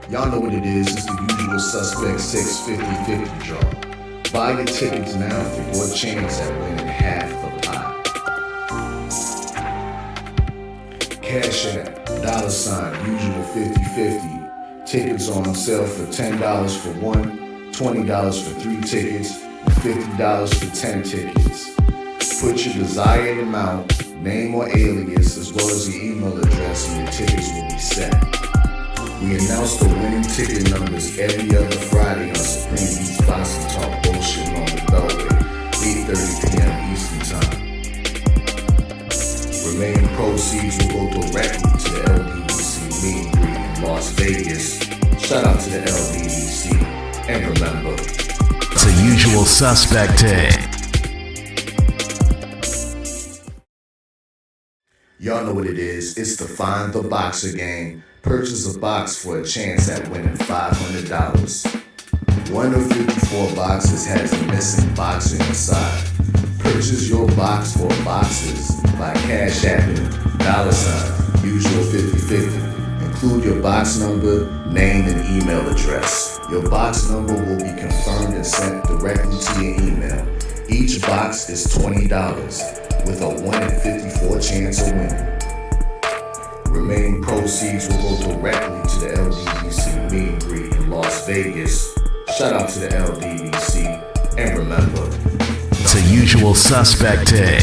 Y'all know what it is. It's the usual suspect 650-50 draw. Buy your tickets now for your chance at winning half the pot. Cash App, $, usual 50-50. Tickets on sale for $10 for one, $20 for 3 tickets, and $50 for 10 tickets. Put your desired amount, name or alias, as well as your email address, and your tickets will be set. We announce the winning ticket numbers every other Friday on Supreme Beats Boxing Talk Bullshit on the Beltway, 8:30 p.m. Eastern Time. Remaining proceeds will go directly to the LBDC meet and greet in Las Vegas. Shout out to the LBDC, and remember, it's a usual suspect day. Y'all know what it is. It's the Find the Boxer game. Purchase a box for a chance at winning $500. One of 54 boxes has a missing boxer inside. Purchase your box for boxes by Cash Apping, $, usual 50-50. Include your box number, name, and email address. Your box number will be confirmed and sent directly to your email. Each box is $20, with a 1 in 54 chance of winning. Remaining proceeds will go directly to the LBDC meet and greet in Las Vegas. Shout out to the LBDC, and remember, it's a usual suspect day.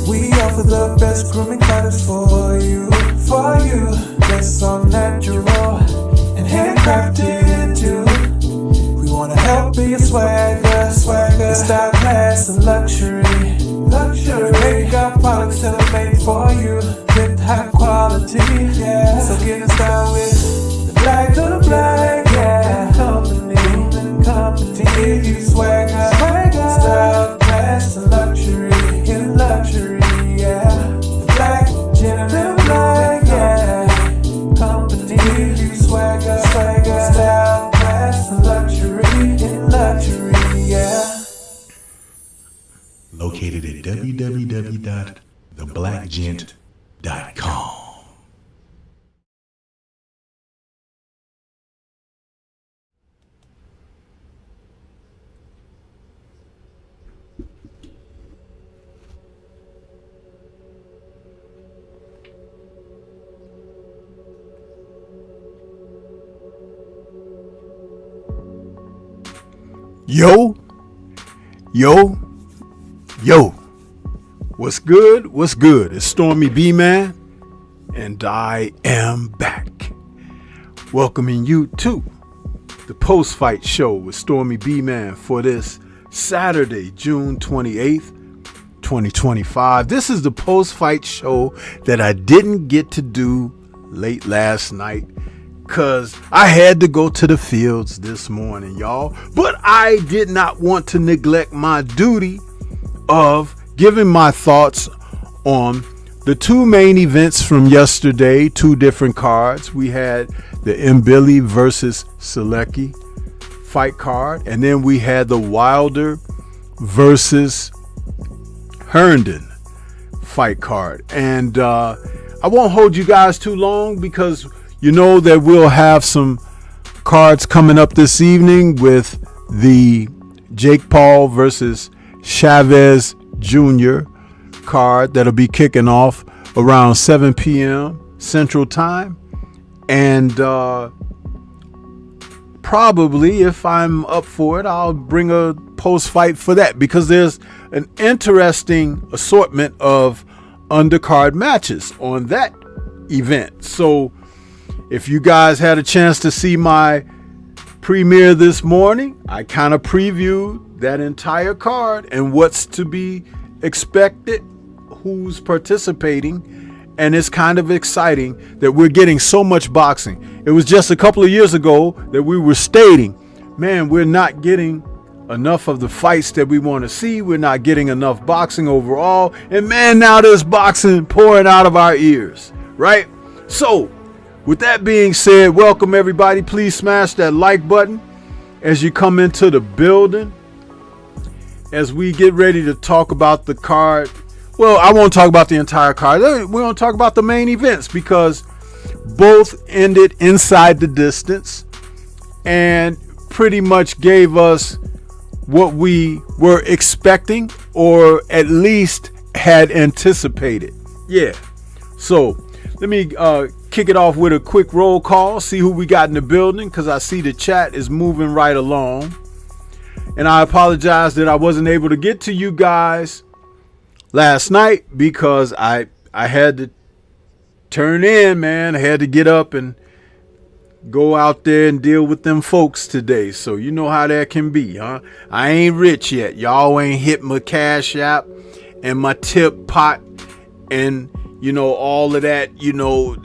We offer the best grooming products for you. That's all natural and handcrafted too. We wanna help be your swagger. Your style, class, and luxury. We make our products tailor-made for you with high quality. Yeah. So get in style with the black, yeah. Company to give you swagger. Style, class, and luxury. In luxury, yeah. The black, gentleman, yeah. Company give you swagger. Style, class, and luxury. In luxury, yeah. Located at www.theblackgent.com. Yo, what's good? It's Stormybman, and I am back, welcoming you to the post-fight show with Stormybman for this Saturday, June 28th, 2025. This is the post-fight show that I didn't get to do late last night because I had to go to the fields this morning, y'all. But I did not want to neglect my duty of giving my thoughts on the two main events from yesterday, two different cards. We had the Mbilli versus Sulecki fight card, and then we had the Wilder versus Herndon fight card. And I won't hold you guys too long because you know that we'll have some cards coming up this evening with the Jake Paul versus Chavez Jr. card that'll be kicking off around 7 p.m. Central Time. And probably, if I'm up for it, I'll bring a post-fight for that because there's an interesting assortment of undercard matches on that event. So if you guys had a chance to see my premiere this morning, I kind of previewed that entire card and what's to be expected, who's participating, and it's kind of exciting that we're getting so much boxing. It was just a couple of years ago that we were stating, man, we're not getting enough of the fights that we want to see. We're not getting enough boxing overall. And man, now there's boxing pouring out of our ears, right? So with that being said, welcome everybody. Please smash that like button as you come into the building. As we get ready to talk about the card. Well, I won't talk about the entire card. We're going to talk about the main events because both ended inside the distance and pretty much gave us what we were expecting or at least had anticipated. Yeah. So let me kick it off with a quick roll call, see who we got in the building, because I see the chat is moving right along. And I apologize that I wasn't able to get to you guys last night because I had to turn in, man. I had to get up and go out there and deal with them folks today. So you know how that can be, huh? I ain't rich yet. Y'all ain't hit my Cash App and my tip pot and, you know, all of that, you know,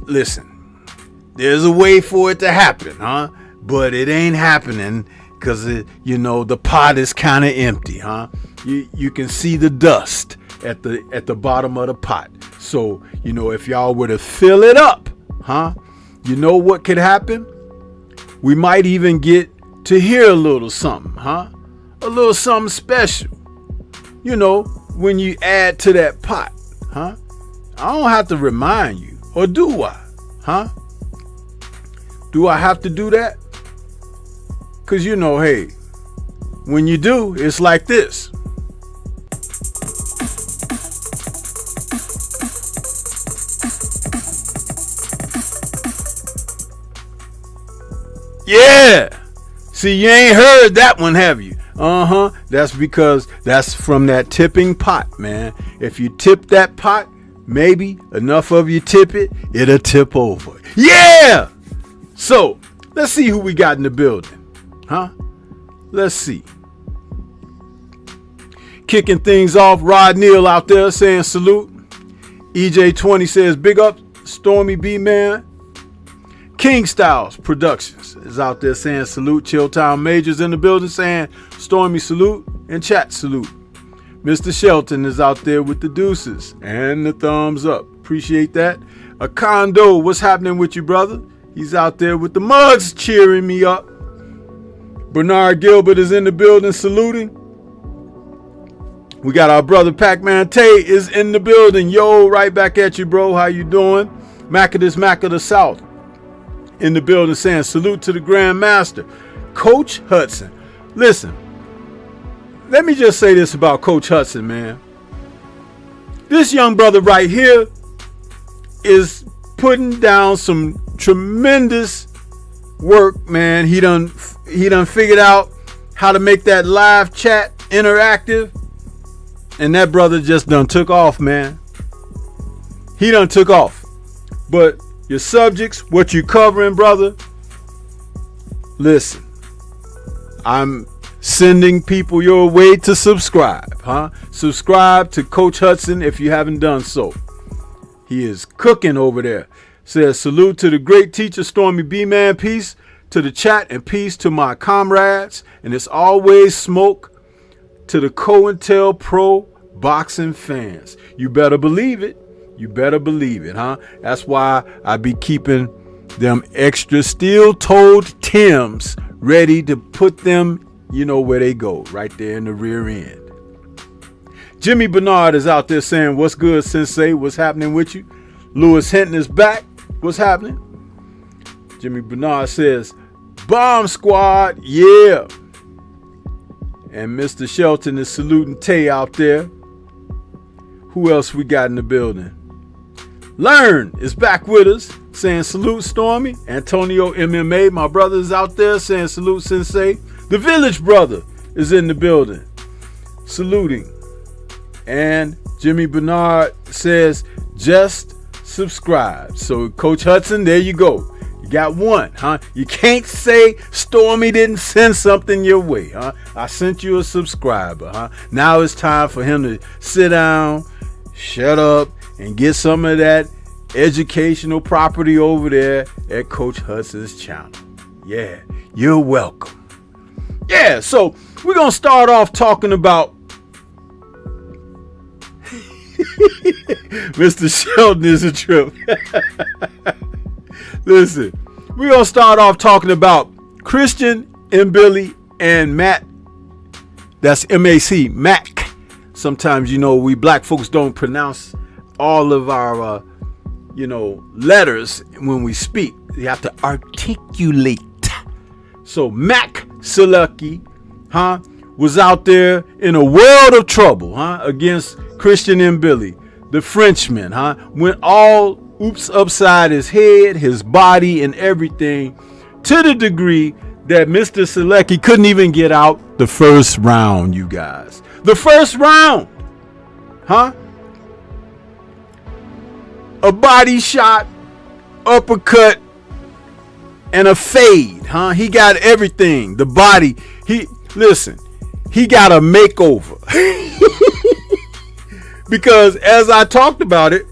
listen, there's a way for it to happen, huh? But it ain't happening because, you know, the pot is kind of empty, huh? You can see the dust at the bottom of the pot. So, you know, if y'all were to fill it up, huh? You know what could happen? We might even get to hear a little something, huh? A little something special. You know, when you add to that pot, huh? I don't have to remind you, or do I? Huh? Do I have to do that? Because, you know, hey, when you do, it's like this. Yeah. See, you ain't heard that one, have you? That's because that's from that tipping pot, man. If you tip that pot, maybe enough of you tip it, it'll tip over. Yeah. So let's see who we got in the building, huh? Let's see. Kicking things off, Rod Neal out there saying salute. EJ20 says big up, Stormybman. King Styles Productions is out there saying salute. Chilltown Majors in the building saying Stormy salute and chat salute. Mr. Shelton is out there with the deuces and the thumbs up. Appreciate that. A Condo, what's happening with you, brother? He's out there with the mugs cheering me up. Bernard Gilbert is in the building saluting. We got our brother Pac-Man Tay is in the building. Yo, right back at you, bro. How you doing? Macadus Mac of the South in the building saying salute to the Grand Master, Coach Hudson. Listen, let me just say this about Coach Hudson, man. This young brother right here is putting down some tremendous work, man. He done figured out how to make that live chat interactive, and that brother just done took off, man. He done took off. But your subjects, what you covering, brother? Listen, I'm sending people your way to subscribe, huh? Subscribe to Coach Hudson if you haven't done so. He is cooking over there. Says salute to the great teacher Stormybman. Peace to the chat and peace to my comrades. And it's always smoke to the COINTELPRO boxing fans. You better believe it. You better believe it, huh? That's why I be keeping them extra steel-toed Timbs ready to put them, you know, where they go, right there in the rear end. Jimmy Bernard is out there saying, what's good, Sensei? What's happening with you? Lewis Hinton is back. What's happening? Jimmy Bernard says, Bomb Squad, yeah. And Mr. Shelton is saluting Tay out there. Who else we got in the building? Learn is back with us, saying salute Stormy. Antonio MMA, my brother, is out there saying salute Sensei. The Village Brother is in the building, saluting. And Jimmy Bernard says just subscribe. So Coach Hudson, there you go. You got one, huh? You can't say Stormy didn't send something your way, huh? I sent you a subscriber, huh? Now it's time for him to sit down, shut up, and get some of that educational property over there at Coach Hudson's channel. Yeah, you're welcome. Yeah, so we're going to start off talking about Mr. Sheldon is a trip. Listen, we're going to start off talking about Christian, Mbilli, and Matt. That's M-A-C, Mac. Sometimes, you know, we black folks don't pronounce all of our, letters when we speak. You have to articulate. So Mac Sulecki, was out there in a world of trouble, against Christian Mbilli. the Frenchman, went all oops upside his head, his body, and everything, to the degree that Mr. Sulecki couldn't even get out the first round, you guys. The first round, a body shot, uppercut, and a fade, He got everything. The body, he got a makeover. Because as I talked about it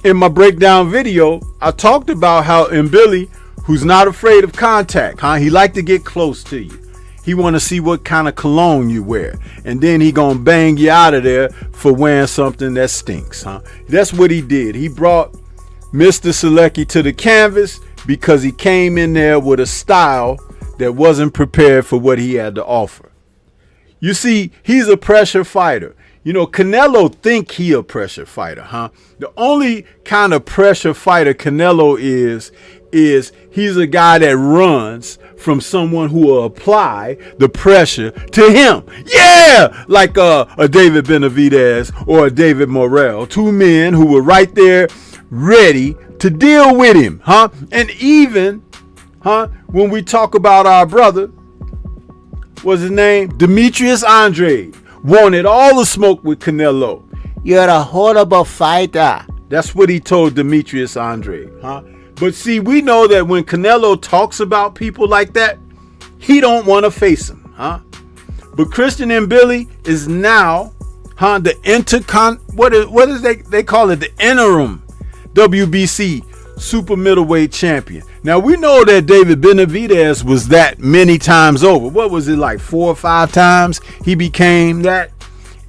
in my breakdown video, I talked about how Mbilli, who's not afraid of contact, he like to get close to you. He want to see what kind of cologne you wear, and then he gonna bang you out of there for wearing something that stinks, That's what he did. He brought Mr. Sulecki to the canvas because he came in there with a style that wasn't prepared for what he had to offer. You see, he's a pressure fighter. You know, Canelo think he a pressure fighter, The only kind of pressure fighter Canelo is he's a guy that runs from someone who will apply the pressure to him. Yeah, like a David Benavidez or a David Morrell, two men who were right there ready to deal with him, And even, when we talk about our brother, what's his name? Demetrius Andrade. Wanted all the smoke with Canelo. You're a horrible fighter. That's what he told Demetrius Andrade, But see, we know that when Canelo talks about people like that, he don't want to face them, But Christian Mbilli is now, the what is they call it? The interim WBC super middleweight champion. Now we know that David Benavidez was that many times over. What was it, like 4 or 5 times he became that?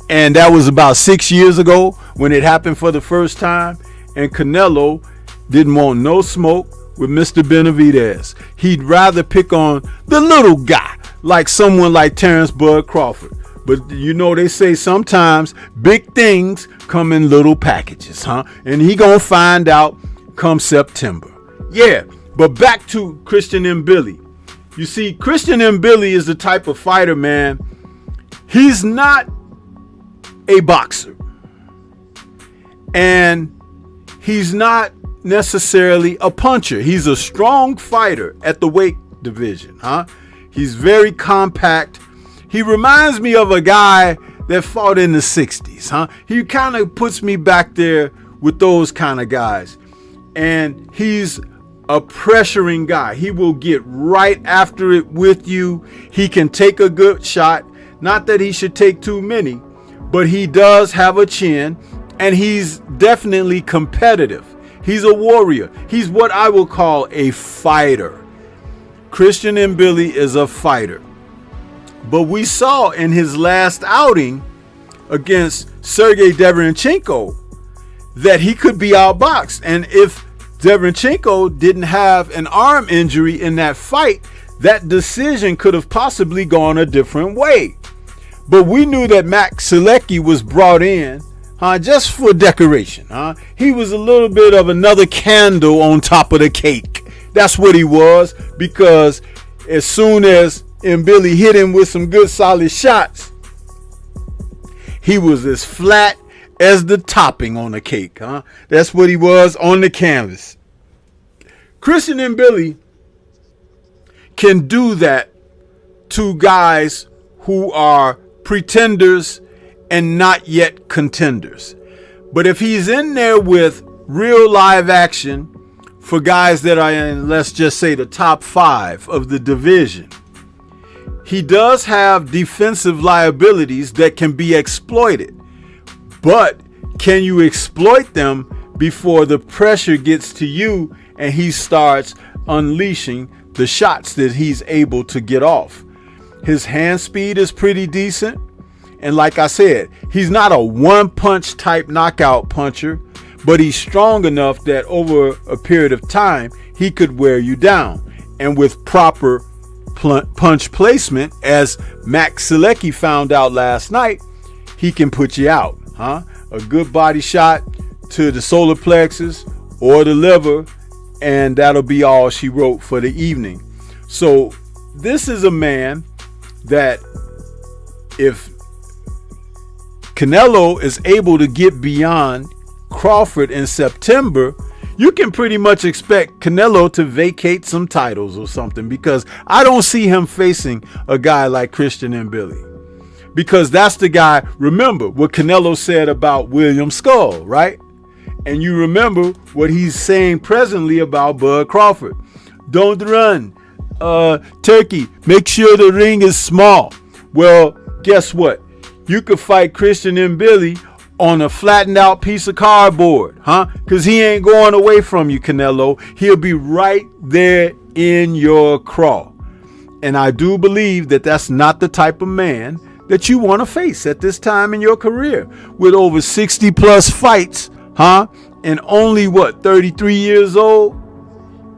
And that was about 6 years ago when it happened for the first time. And Canelo didn't want no smoke with Mr. Benavidez. He'd rather pick on the little guy, like someone like Terrence Bud Crawford. But you know, they say sometimes big things come in little packages, And he gonna find out come September. Yeah, but back to Christian Mbilli. You see, Christian Mbilli is the type of fighter, man. He's not a boxer. And he's not necessarily a puncher. He's a strong fighter at the weight division, He's very compact. He reminds me of a guy that fought in the 60s, He kind of puts me back there with those kind of guys. And he's a pressuring guy. He will get right after it with you. He can take a good shot. Not that he should take too many, but he does have a chin, and he's definitely competitive. He's a warrior. He's what I will call a fighter. Christian Mbilli is a fighter. But we saw in his last outing against Sergey Derevyanchenko that he could be outboxed. And if Derevyanchenko didn't have an arm injury in that fight, that decision could have possibly gone a different way. But we knew that Max Sulecki was brought in just for decoration. He was a little bit of another candle on top of the cake. That's what he was, because as soon as Mbilli hit him with some good solid shots, he was as flat as the topping on the cake. That's what he was on the canvas. Christian Mbilli can do that to guys who are pretenders and not yet contenders. But if he's in there with real live action for guys that are in, let's just say, the top 5 of the division, he does have defensive liabilities that can be exploited. But can you exploit them before the pressure gets to you and he starts unleashing the shots that he's able to get off? His hand speed is pretty decent. And like I said, he's not a one-punch type knockout puncher, but he's strong enough that over a period of time, he could wear you down. And with proper punch placement, as Max Sulecki found out last night, he can put you out. A good body shot to the solar plexus or the liver, and that'll be all she wrote for the evening. So this is a man that, if Canelo is able to get beyond Crawford in September, you can pretty much expect Canelo to vacate some titles or something, because I don't see him facing a guy like Christian Mbilli. Because that's the guy, remember what Canelo said about William Skull, right? And you remember what he's saying presently about Bud Crawford. Don't run, Turkey, make sure the ring is small. Well, guess what? You could fight Christian Mbilli on a flattened out piece of cardboard, huh? Because he ain't going away from you, Canelo. He'll be right there in your craw. And I do believe that that's not the type of man that you want to face at this time in your career, with over 60 plus fights, huh? And only 33 years old?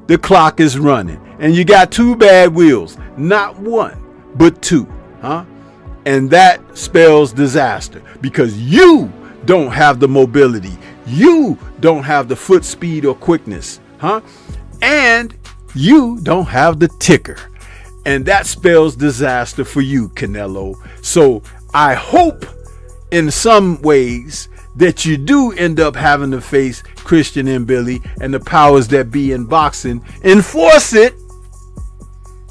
The clock is running. And you got 2 bad wheels, not 1, but 2, huh? And that spells disaster, because you don't have the mobility. You don't have the foot speed or quickness, huh? And you don't have the ticker. And that spells disaster for you, Canelo. So I hope in some ways that you do end up having to face Christian Mbilli, and the powers that be in boxing enforce it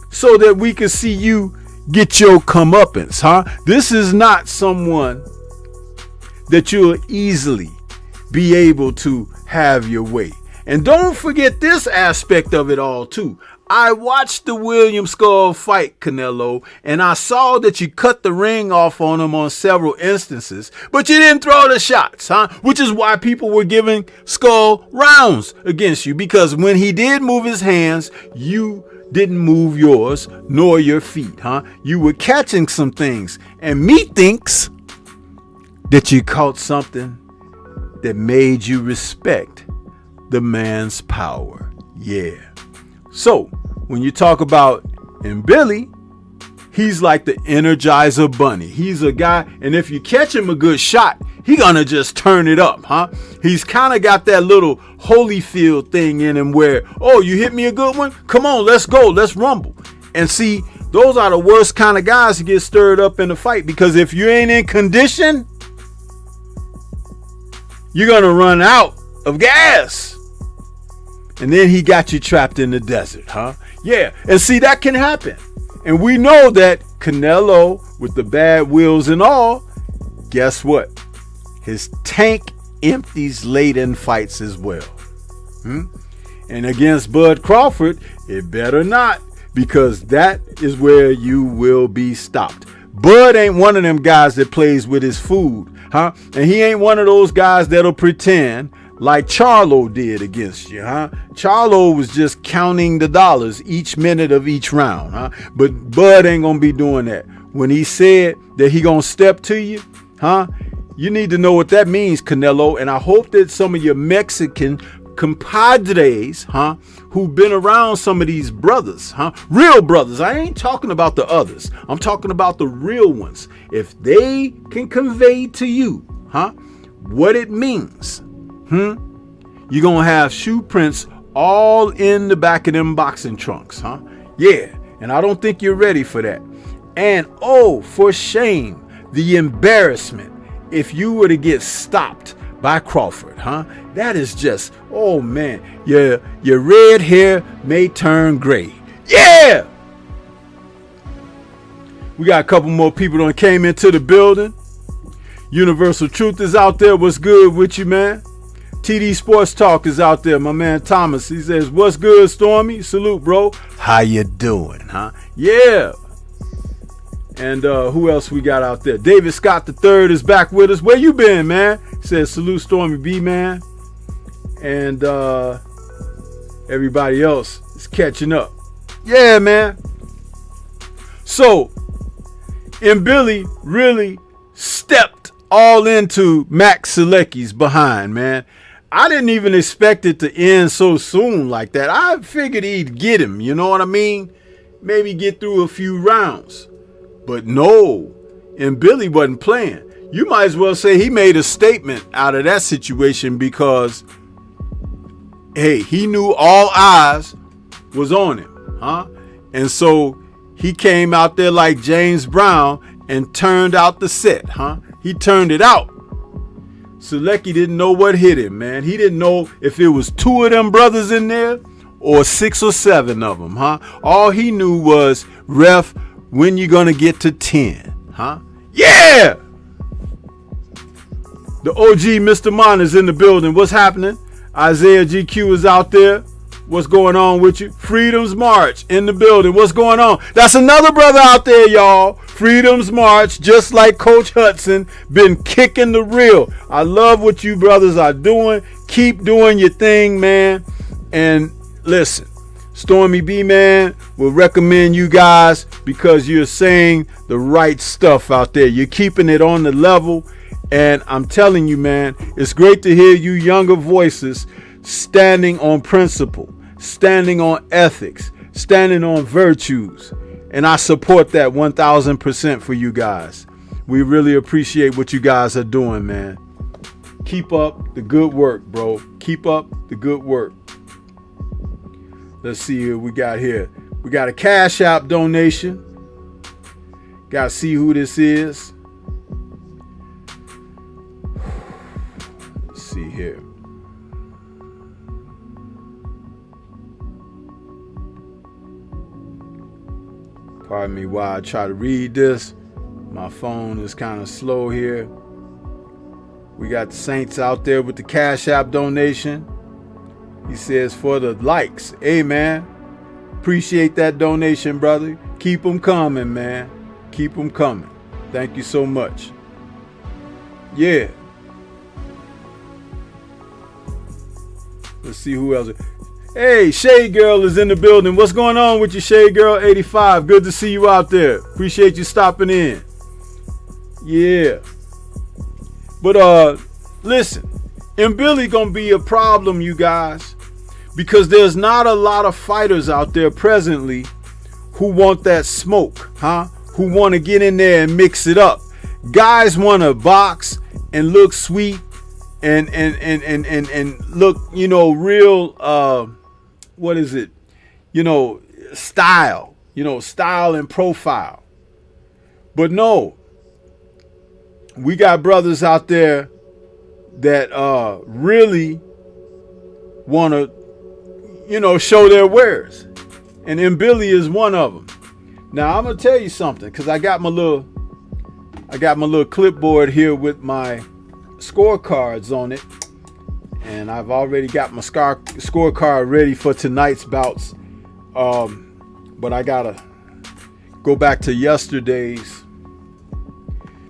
so that we can see you get your comeuppance, huh? This is not someone that you'll easily be able to have your way. And don't forget this aspect of it all too. I watched the William Skull fight, Canelo, and I saw that you cut the ring off on him on several instances, but you didn't throw the shots, huh? Which is why people were giving Skull rounds against you, because when he did move his hands, you didn't move yours nor your feet, huh? You were catching some things, and me thinks that you caught something that made you respect the man's power. Yeah. So, when you talk about Mbilli, he's like the Energizer Bunny. He's a guy, and if you catch him a good shot, he gonna just turn it up, huh? He's kind of got that little Holyfield thing in him where, oh, you hit me a good one? Come on, let's go, let's rumble. And see, those are the worst kind of guys to get stirred up in a fight, because if you ain't in condition, you're gonna run out of gas. And then he got you trapped in the desert, huh? Yeah, and see, that can happen. And we know that Canelo, with the bad wheels and all, guess what? His tank empties late in fights as well. And against Bud Crawford, it better not, because that is where you will be stopped. Bud ain't one of them guys that plays with his food, huh? And he ain't one of those guys that'll pretend like Charlo did against you, huh? Charlo was just counting the dollars each minute of each round, huh? But Bud ain't gonna be doing that. When he said that he gonna step to you, huh? You need to know what that means, Canelo. And I hope that some of your Mexican compadres, huh, who've been around some of these brothers, huh? Real brothers. I ain't talking about the others. I'm talking about the real ones. If they can convey to you, huh, what it means, you're gonna have shoe prints all in the back of them boxing trunks, huh? Yeah, and I don't think you're ready for that. And oh, for shame, the embarrassment if you were to get stopped by Crawford, huh? That is just, oh man, your red hair may turn gray. Yeah! We got a couple more people that came into the building. Universal Truth is out there. What's good with you, man? TD Sports Talk is out there. My man Thomas, he says, what's good, Stormy? Salute, bro. How you doing, huh? Yeah. And who else we got out there? David Scott III is back with us. Where you been, man? He says, salute, Stormy B, man. And everybody else is catching up. Yeah, man. So, Mbilli really stepped all into Max Sulecki's behind, man. I didn't even expect it to end so soon like that. I figured he'd get him, you know what I mean? Maybe get through a few rounds. But no, Mbilli wasn't playing. You might as well say he made a statement out of that situation, because, hey, he knew all eyes was on him, huh? And so he came out there like James Brown and turned out the set, huh? He turned it out. Sulecki didn't know what hit him, man. He didn't know if it was 2 of them brothers in there or 6 or 7 of them, huh? All he knew was, ref, when you gonna get to 10, huh? Yeah! The OG Mr. Mon is in the building. What's happening? Isaiah GQ is out there. What's going on with you? Freedom's March in the building. What's going on? That's another brother out there, y'all. Freedom's March, just like Coach Hudson, been kicking the real. I love what you brothers are doing. Keep doing your thing, man. And listen, Stormybman will recommend you guys because you're saying the right stuff out there. You're keeping it on the level. And I'm telling you, man, it's great to hear you younger voices standing on principle, standing on ethics, standing on virtues. And I support that 1000% for you guys. We really appreciate what you guys are doing, man. Keep up the good work, bro. Keep up the good work. Let's see who we got here. We got a Cash App donation. Got to see who this is. Let's see here. Pardon me while I try to read this. My phone is kind of slow here. We got the Saints out there with the Cash App donation. He says for the likes. Hey, man. Appreciate that donation, brother. Keep them coming, man. Keep them coming. Thank you so much. Yeah. Let's see who else. Hey, Shade Girl is in the building. What's going on with you, Shade Girl 85? Good to see you out there. Appreciate you stopping in. Yeah. But listen, Mbilli gonna be a problem, you guys, because there's not a lot of fighters out there presently who want that smoke, huh? Who want to get in there and mix it up. Guys want to box and look sweet and look, you know, real what is it? You know, style, style and profile. But no, we got brothers out there that really want to, show their wares. And Mbilli is one of them. Now, I'm going to tell you something, because I got my little clipboard here with my scorecards on it. And I've already got my scorecard ready for tonight's bouts. But I got to go back to yesterday's,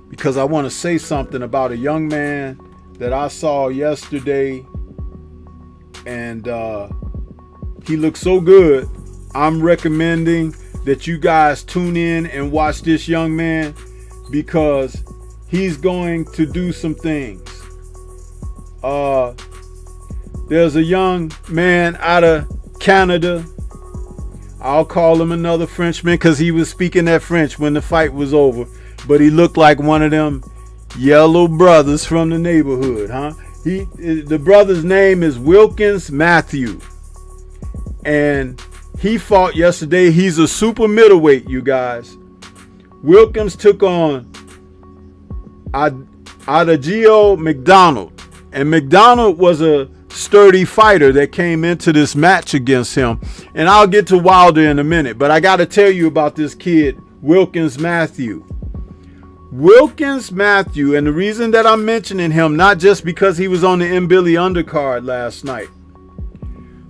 because I want to say something about a young man that I saw yesterday. And he looked so good. I'm recommending that you guys tune in and watch this young man, because he's going to do some things. There's a young man out of Canada. I'll call him another Frenchman, because he was speaking that French when the fight was over. But he looked like one of them yellow brothers from the neighborhood, huh? The brother's name is Wilkins Matthew. And he fought yesterday. He's a super middleweight, you guys. Wilkins took on Adagio McDonald. And McDonald was a sturdy fighter that came into this match against him. And I'll get to Wilder in a minute. But I got to tell you about this kid, Wilkins Matthew. Wilkins Matthew, and the reason that I'm mentioning him, not just because he was on the Mbilli undercard last night,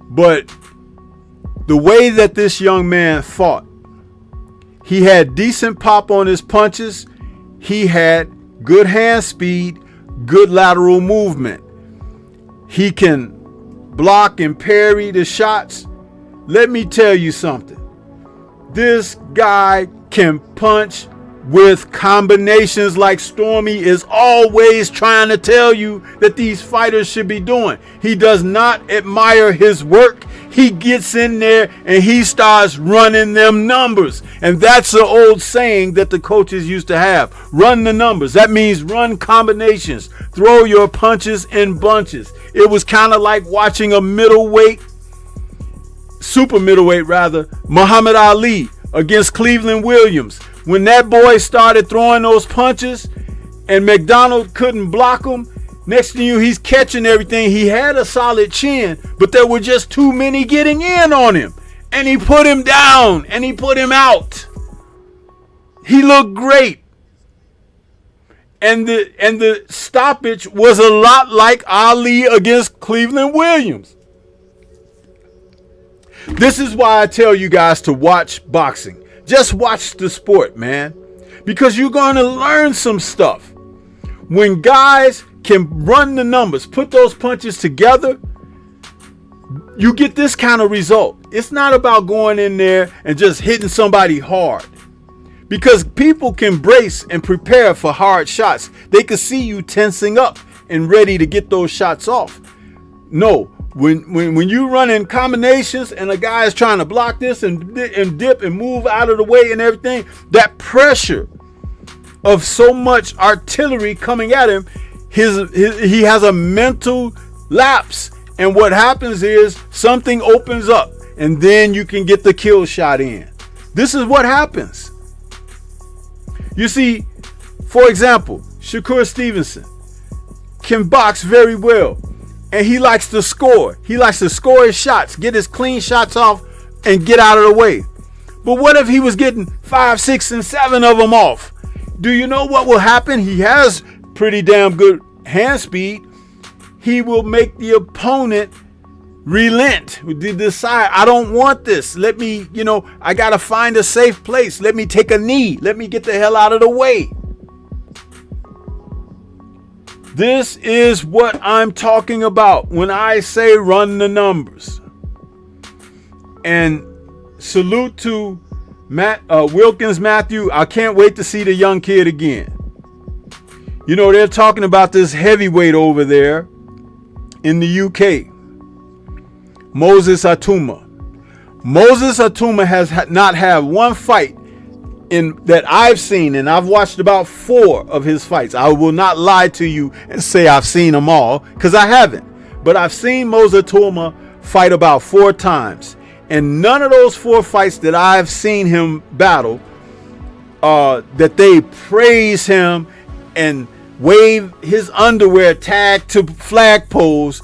but the way that this young man fought. He had decent pop on his punches. He had good hand speed, good lateral movement. He can block and parry the shots. Let me tell you something. This guy can punch with combinations like Stormy is always trying to tell you that these fighters should be doing. He does not admire his work. He gets in there and he starts running them numbers. And that's the old saying that the coaches used to have. Run the numbers. That means run combinations. Throw your punches in bunches. It was kind of like watching a super middleweight, Muhammad Ali against Cleveland Williams. When that boy started throwing those punches and McDonald couldn't block him, Next thing you, he's catching everything. He had a solid chin, but there were just too many getting in on him. And he put him down and he put him out. He looked great. And the stoppage was a lot like Ali against Cleveland Williams. This is why I tell you guys to watch boxing. Just watch the sport, man. Because you're going to learn some stuff. When guys can run the numbers, put those punches together, you get this kind of result. It's not about going in there and just hitting somebody hard. Because people can brace and prepare for hard shots. They can see you tensing up and ready to get those shots off. No, when you run in combinations and a guy is trying to block this and dip and move out of the way and everything, that pressure of so much artillery coming at him, he has a mental lapse. And what happens is something opens up and then you can get the kill shot in. This is what happens. You see, for example, Shakur Stevenson can box very well. And he likes to score. He likes to score his shots, get his clean shots off, and get out of the way. But what if he was getting 5, 6, and 7 of them off? Do you know what will happen? He has pretty damn good hand speed. He will make the opponent relent, decide, I don't want this. Let me, I got to find a safe place. Let me take a knee. Let me get the hell out of the way. This is what I'm talking about when I say run the numbers. And salute to Wilkins Matthew. I can't wait to see the young kid again. They're talking about this heavyweight over there in the UK. Moses Atuma. Moses Atuma has not had one fight that I've seen, and I've watched about 4 of his fights. I will not lie to you and say I've seen them all, because I haven't. But I've seen Moses Atuma fight about 4 times. And none of those 4 fights that I've seen him battle, that they praise him and wave his underwear tag to flagpoles,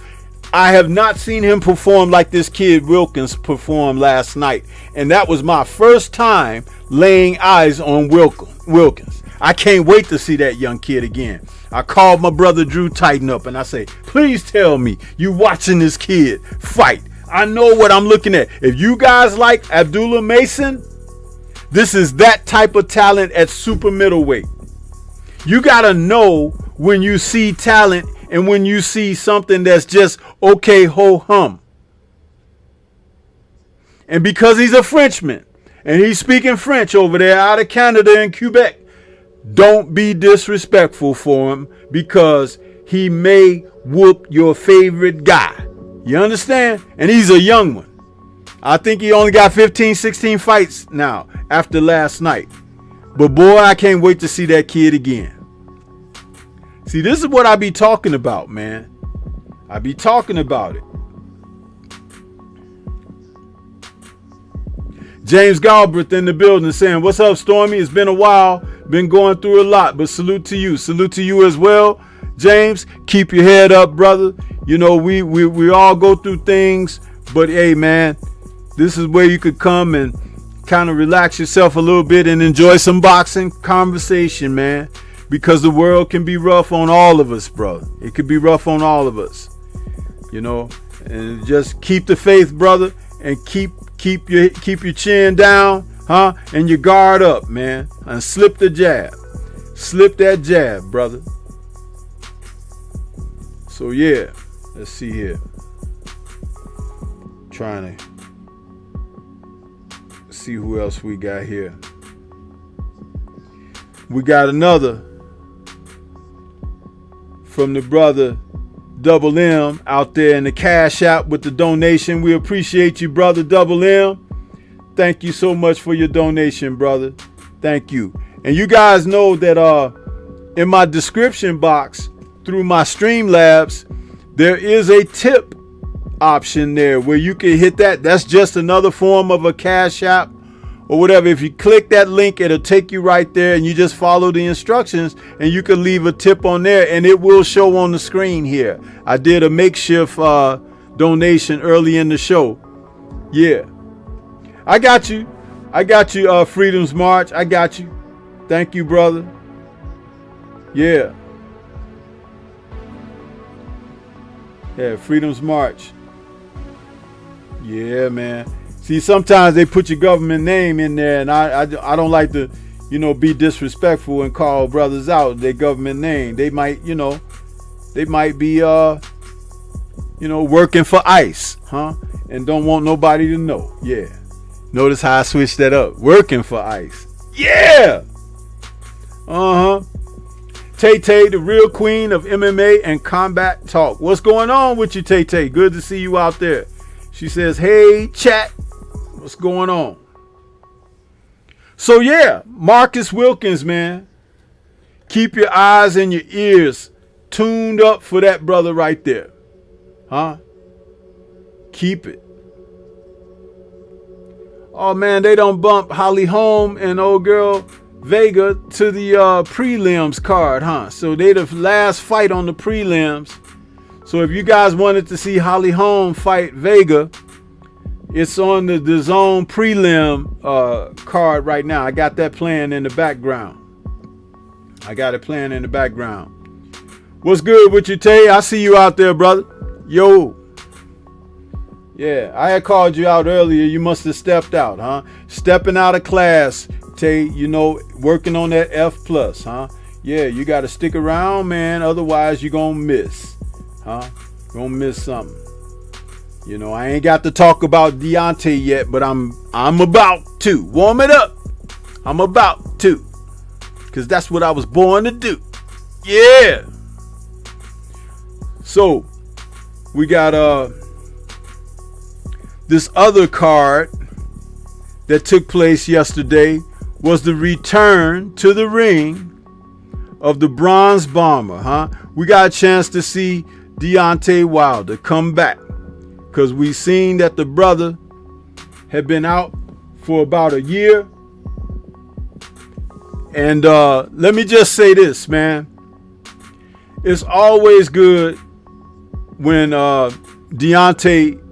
I have not seen him perform like this kid Wilkins performed last night. And that was my first time laying eyes on Wilkins. I can't wait to see that young kid again. I called my brother Drew Titan up and I say, please tell me you watching this kid fight. I know what I'm looking at. If you guys like Abdullah Mason, this is that type of talent at super middleweight. You got to know when you see talent and when you see something that's just okay, ho hum. And because he's a Frenchman and he's speaking French over there out of Canada and Quebec, don't be disrespectful for him, because he may whoop your favorite guy. You understand? And he's a young one. I think he only got 15, 16 fights now after last night. But boy, I can't wait to see that kid again. See, this is what I be talking about, man. I be talking about it. James Galbraith in the building saying, what's up, Stormy? It's been a while. Been going through a lot, but salute to you. Salute to you as well. James, keep your head up, brother. We all go through things, but hey, man, this is where you could come and kind of relax yourself a little bit and enjoy some boxing conversation, man. Because the world can be rough on all of us, bro. It could be rough on all of us, and just keep the faith, brother, and keep your chin down, and your guard up, man, and slip the jab. Slip that jab, brother. So yeah, let's see here. Trying to see who else we got here. We got another from the brother Double M out there in the Cash App with the donation. We appreciate you, brother Double M. Thank you so much for your donation, brother. Thank you. And you guys know that in my description box through my Streamlabs, there is a tip option there where you can hit that. That's just another form of a Cash App or whatever, if you click that link, it'll take you right there, and you just follow the instructions, and you can leave a tip on there, and it will show on the screen here. I did a makeshift donation early in the show. Yeah, I got you. Freedom's March. I got you. Thank you, brother. Yeah. Yeah, Freedom's March. Yeah, man. See, sometimes they put your government name in there, and I don't like to, be disrespectful and call brothers out their government name. They might, be, working for ICE, huh? And don't want nobody to know. Yeah. Notice how I switched that up. Working for ICE. Yeah. Tay-Tay, the real queen of MMA and combat talk. What's going on with you, Tay-Tay? Good to see you out there. She says, hey, chat. What's going on? So, yeah, Marcus Wilkins, man. Keep your eyes and your ears tuned up for that brother right there. Huh? Keep it. Oh, man, they don't bump Holly Holm and old girl Vega to the prelims card, huh? So they the last fight on the prelims. So if you guys wanted to see Holly Holm fight Vega, it's on the DAZN prelim card right now. I got that playing in the background. What's good with you, Tay? I see you out there, brother. Yo. Yeah, I had called you out earlier. You must have stepped out, huh? Stepping out of class, Tay, working on that F+, huh? Yeah, you got to stick around, man. Otherwise, you're going to miss, huh? Going to miss something. I ain't got to talk about Deontay yet, but I'm about to. Warm it up. I'm about to. Because that's what I was born to do. Yeah. So, we got this other card that took place yesterday was the return to the ring of the Bronze Bomber, huh? We got a chance to see Deontay Wilder come back because we seen that the brother had been out for about a year. And let me just say this, man. It's always good when Deontay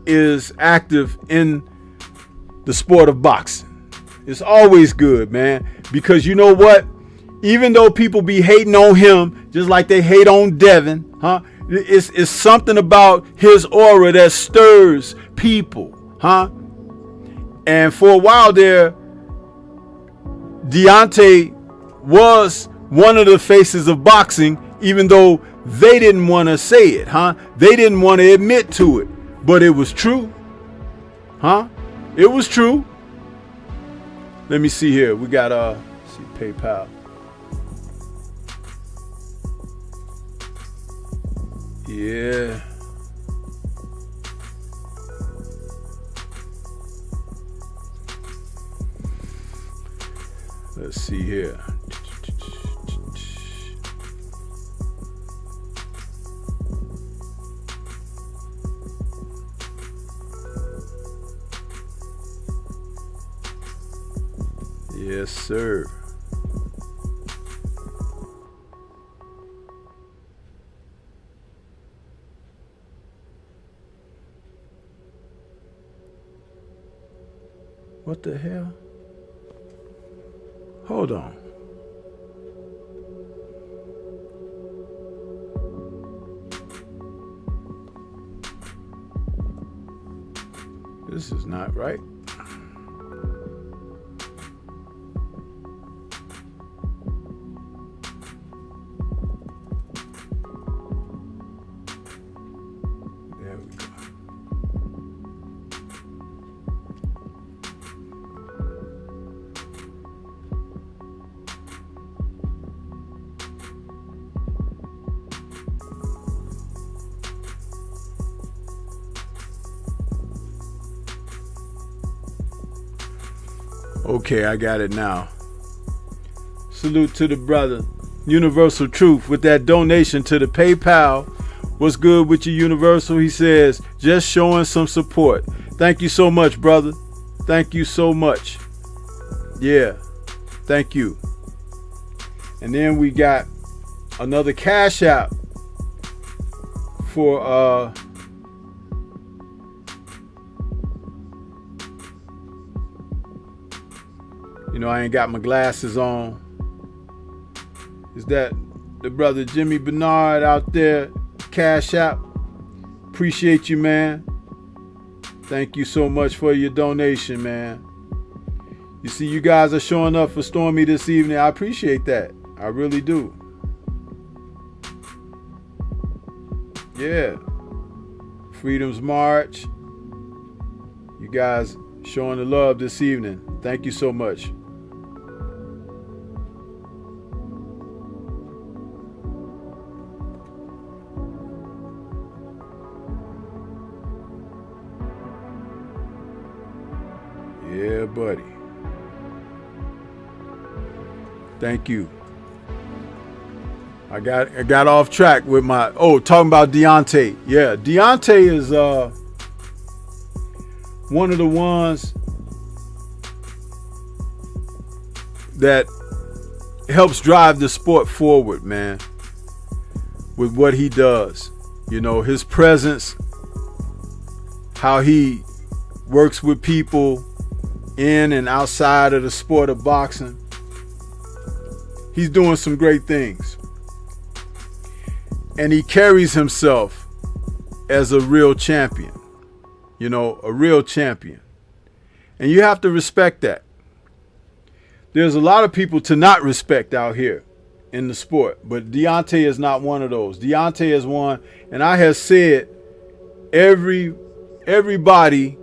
is active in the sport of boxing. It's always good, man, because you know what? Even though people be hating on him, just like they hate on Devin, huh? It's something about his aura that stirs people, huh? And for a while there, Deontay was one of the faces of boxing, even though they didn't want to say it, huh? They didn't want to admit to it. But it was true. Huh? It was true. Let me see here. We got see PayPal. Yeah. Let's see here. Yes, sir. What the hell? Hold on. This is not right. Okay, I got it now. Salute to the brother, Universal Truth, with that donation to the PayPal. What's good with you, Universal? He says, just showing some support. Thank you so much, brother. Thank you so much. Yeah. Thank you. And then we got another Cash App for I ain't got my glasses on. Is that the brother Jimmy Bernard out there? Cash App. Appreciate you, man. Thank you so much for your donation, man. You see, you guys are showing up for Stormy this evening. I appreciate that. I really do. Yeah. Freedom's March. You guys showing the love this evening. Thank you so much. Yeah, buddy. Thank you. I got off track with my talking about Deontay. Yeah, Deontay is one of the ones that helps drive the sport forward, man. With what he does. His presence, how he works with people in and outside of the sport of boxing. He's doing some great things. And he carries himself as a real champion. A real champion. And you have to respect that. There's a lot of people to not respect out here in the sport, but Deontay is not one of those. Deontay is one, and I have said everybody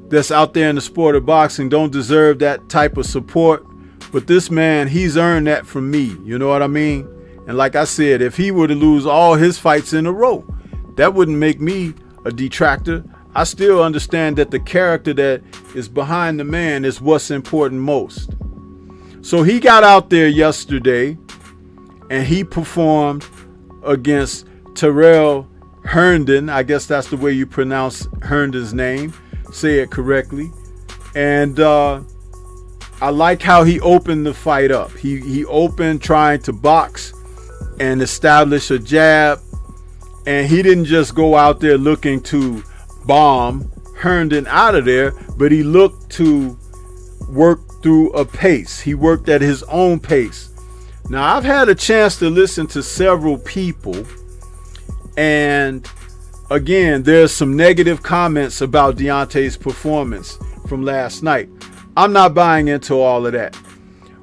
that's out there in the sport of boxing don't deserve that type of support, but this man, he's earned that from me. You know what I mean? And like I said, if he were to lose all his fights in a row, that wouldn't make me a detractor. I still understand that the character that is behind the man is what's important most. So he got out there yesterday and he performed against Terrell Herndon. I guess that's the way you pronounce Herndon's name. Say it correctly. And I like how he opened the fight up. He opened trying to box and establish a jab. And he didn't just go out there looking to bomb Herndon out of there, but he looked to work through a pace. He worked at his own pace. Now, I've had a chance to listen to several people, and again, there's some negative comments about Deontay's performance from last night. I'm not buying into all of that.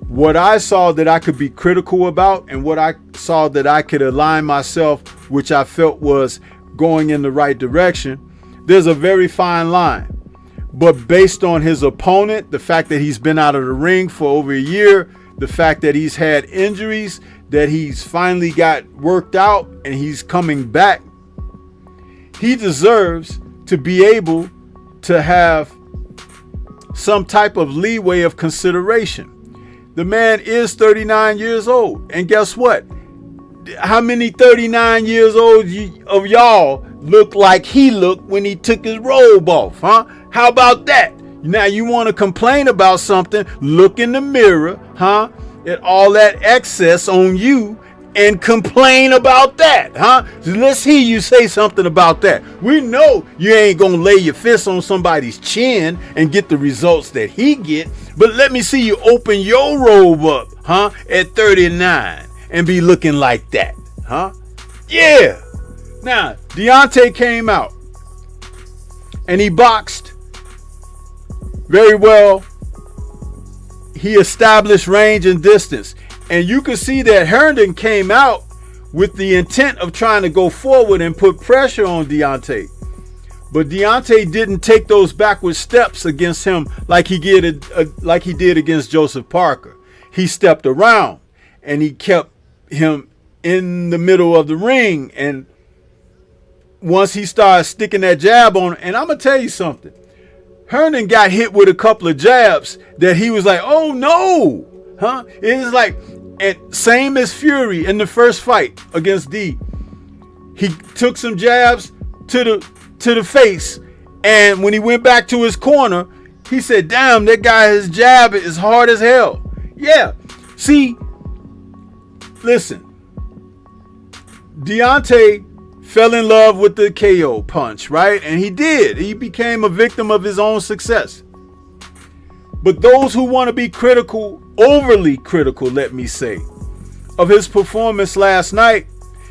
What I saw that I could be critical about and what I saw that I could align myself, which I felt was going in the right direction, there's a very fine line. But based on his opponent, the fact that he's been out of the ring for over a year, the fact that he's had injuries, that he's finally got worked out and he's coming back, he deserves to be able to have some type of leeway of consideration. The man is 39 years old. And guess what? How many 39 years old of y'all look like he looked when he took his robe off, huh? How about that? Now you want to complain about something, look in the mirror, huh? At all that excess on you and complain about that, huh? So let's hear you say something about that. We know you ain't gonna lay your fist on somebody's chin and get the results that he get, but let me see you open your robe up, huh? At 39 and be looking like that, huh? Yeah. Now, Deontay came out and he boxed very well. He established range and distance. And you can see that Herndon came out with the intent of trying to go forward and put pressure on Deontay. But Deontay didn't take those backward steps against him like he did against Joseph Parker. He stepped around and he kept him in the middle of the ring. And once he started sticking that jab on, and I'm going to tell you something. Herndon got hit with a couple of jabs that he was like, oh no, huh? It was like, and same as Fury in the first fight against D. He took some jabs to the face, and when he went back to his corner, He said, damn, that guy, his jab is hard as hell. Yeah. See, listen. Deontay fell in love with the KO punch, right? And he did. He became a victim of his own success. But those who want to be critical, overly critical, let me say, of his performance last night,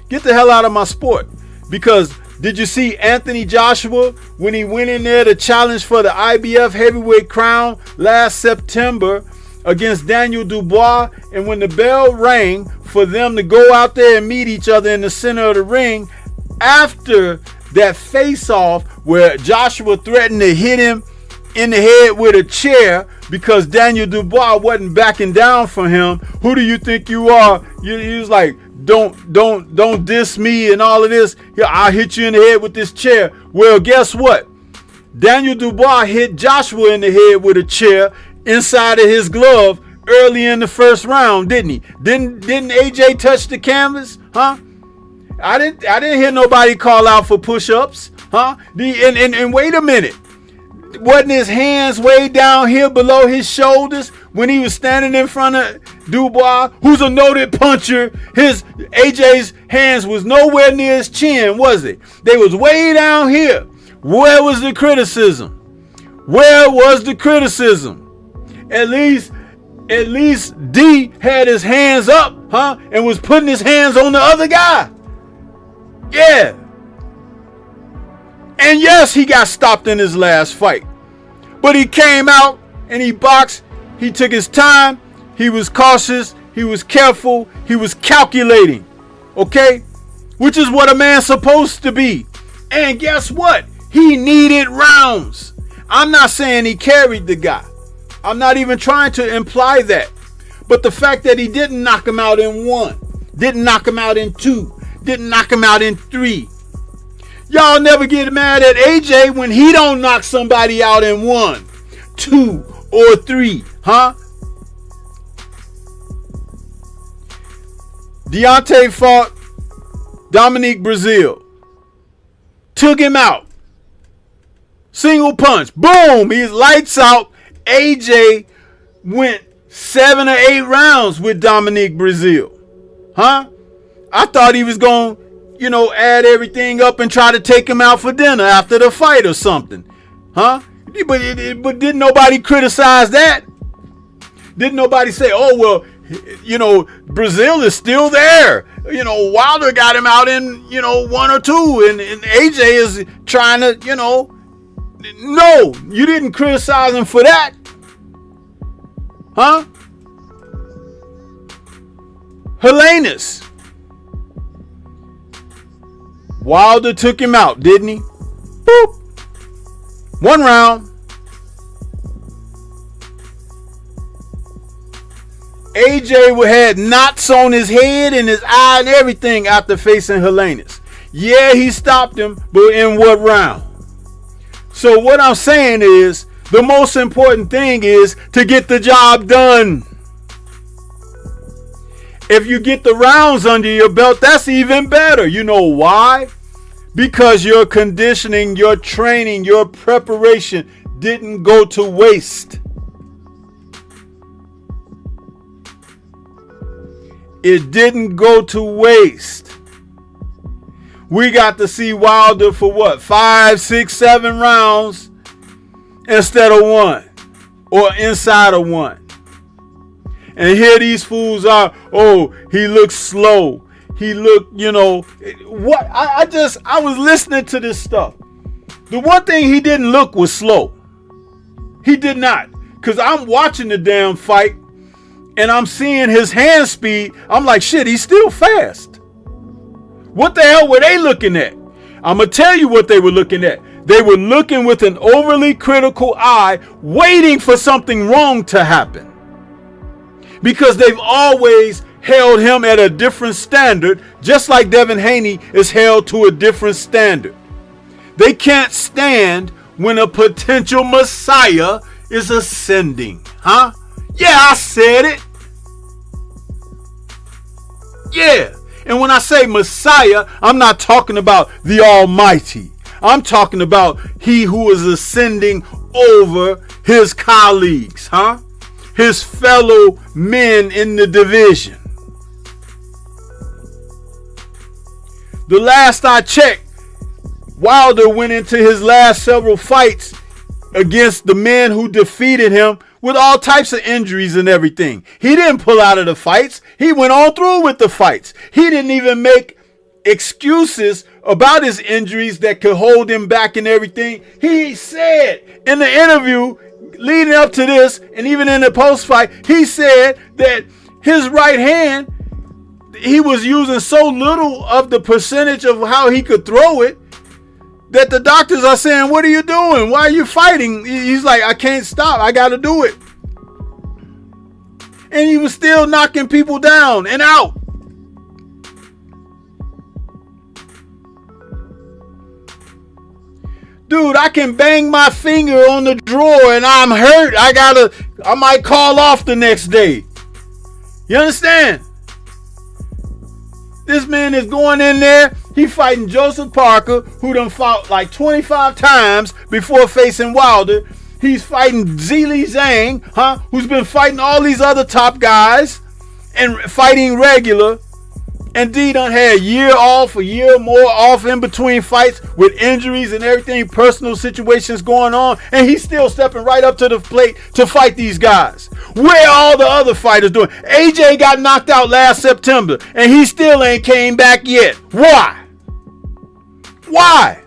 get the hell out of my sport. Because did you see Anthony Joshua when he went in there to challenge for the IBF heavyweight crown last September against Daniel Dubois? And when the bell rang for them to go out there and meet each other in the center of the ring, after that face-off where Joshua threatened to hit him in the head with a chair because Daniel Dubois wasn't backing down for him, who do you think you are? He was like, don't diss me and all of this. I'll hit you in the head with this chair. Well, guess what? Daniel Dubois hit Joshua in the head with a chair inside of his glove early in the first round, didn't he? Didn't AJ touch the canvas? Huh? I didn't hear nobody call out for push-ups. Huh? And wait a minute. Wasn't his hands way down here below his shoulders when he was standing in front of Dubois, who's a noted puncher? AJ's hands was nowhere near his chin, was it? They was way down here. Where was the criticism? Where was the criticism? At least D had his hands up, huh? And was putting his hands on the other guy. Yeah. And yes, he got stopped in his last fight. But he came out and he boxed. He took his time. He was cautious. He was careful. He was calculating. Okay? Which is what a man's supposed to be. And guess what? He needed rounds. I'm not saying he carried the guy. I'm not even trying to imply that. But the fact that he didn't knock him out in 1, didn't knock him out in 2, didn't knock him out in 3. Y'all never get mad at AJ when he don't knock somebody out in 1, 2, or 3, huh? Deontay fought Dominique Brazil. Took him out. Single punch. Boom. He's lights out. AJ went 7 or 8 rounds with Dominique Brazil. Huh? I thought he was going to, add everything up and try to take him out for dinner after the fight or something. Huh? But didn't nobody criticize that? Didn't nobody say, oh, well, Brazil is still there. Wilder got him out in, 1 or 2. And AJ is trying to, No, you didn't criticize him for that. Huh? Helenius. Wilder took him out, didn't he? Boop. 1 round. AJ had knots on his head and his eye and everything after facing Helenius. Yeah, he stopped him, but in what round? So what I'm saying is, the most important thing is to get the job done. If you get the rounds under your belt, that's even better. You know why? Because your conditioning, your training, your preparation didn't go to waste. It didn't go to waste. We got to see Wilder for what? 5, 6, 7 rounds instead of 1 or inside of 1. And here these fools are, oh, he looks slow. He looked, what? I was listening to this stuff. The one thing he didn't look was slow. He did not. Because I'm watching the damn fight and I'm seeing his hand speed. I'm like, shit, he's still fast. What the hell were they looking at? I'm going to tell you what they were looking at. They were looking with an overly critical eye, waiting for something wrong to happen. Because they've always held him at a different standard, just like Devin Haney is held to a different standard. They can't stand when a potential messiah is ascending. Huh? Yeah, I said it. Yeah. And when I say messiah, I'm not talking about the Almighty. I'm talking about he who is ascending over his colleagues, his fellow men in the division. The last I checked, Wilder went into his last several fights against the men who defeated him with all types of injuries and everything. He didn't pull out of the fights. He went on through with the fights. He didn't even make excuses about his injuries that could hold him back and everything. He said in the interview leading up to this, and even in the post-fight, he said that his right hand, he was using so little of the percentage of how he could throw it that the doctors are saying, what are you doing? Why are you fighting? He's like, I can't stop. I got to do it. And he was still knocking people down and out. Dude, I can bang my finger on the drawer and I'm hurt. I might call off the next day. You understand? This man is going in there. He fighting Joseph Parker, who done fought like 25 times before facing Wilder. He's fighting Zhilei Zhang, who's been fighting all these other top guys and fighting regular. And D done had a year off, a year more off in between fights with injuries and everything, personal situations going on. And he's still stepping right up to the plate to fight these guys. Where all the other fighters doing? AJ got knocked out last September and he still ain't came back yet. Why? Why?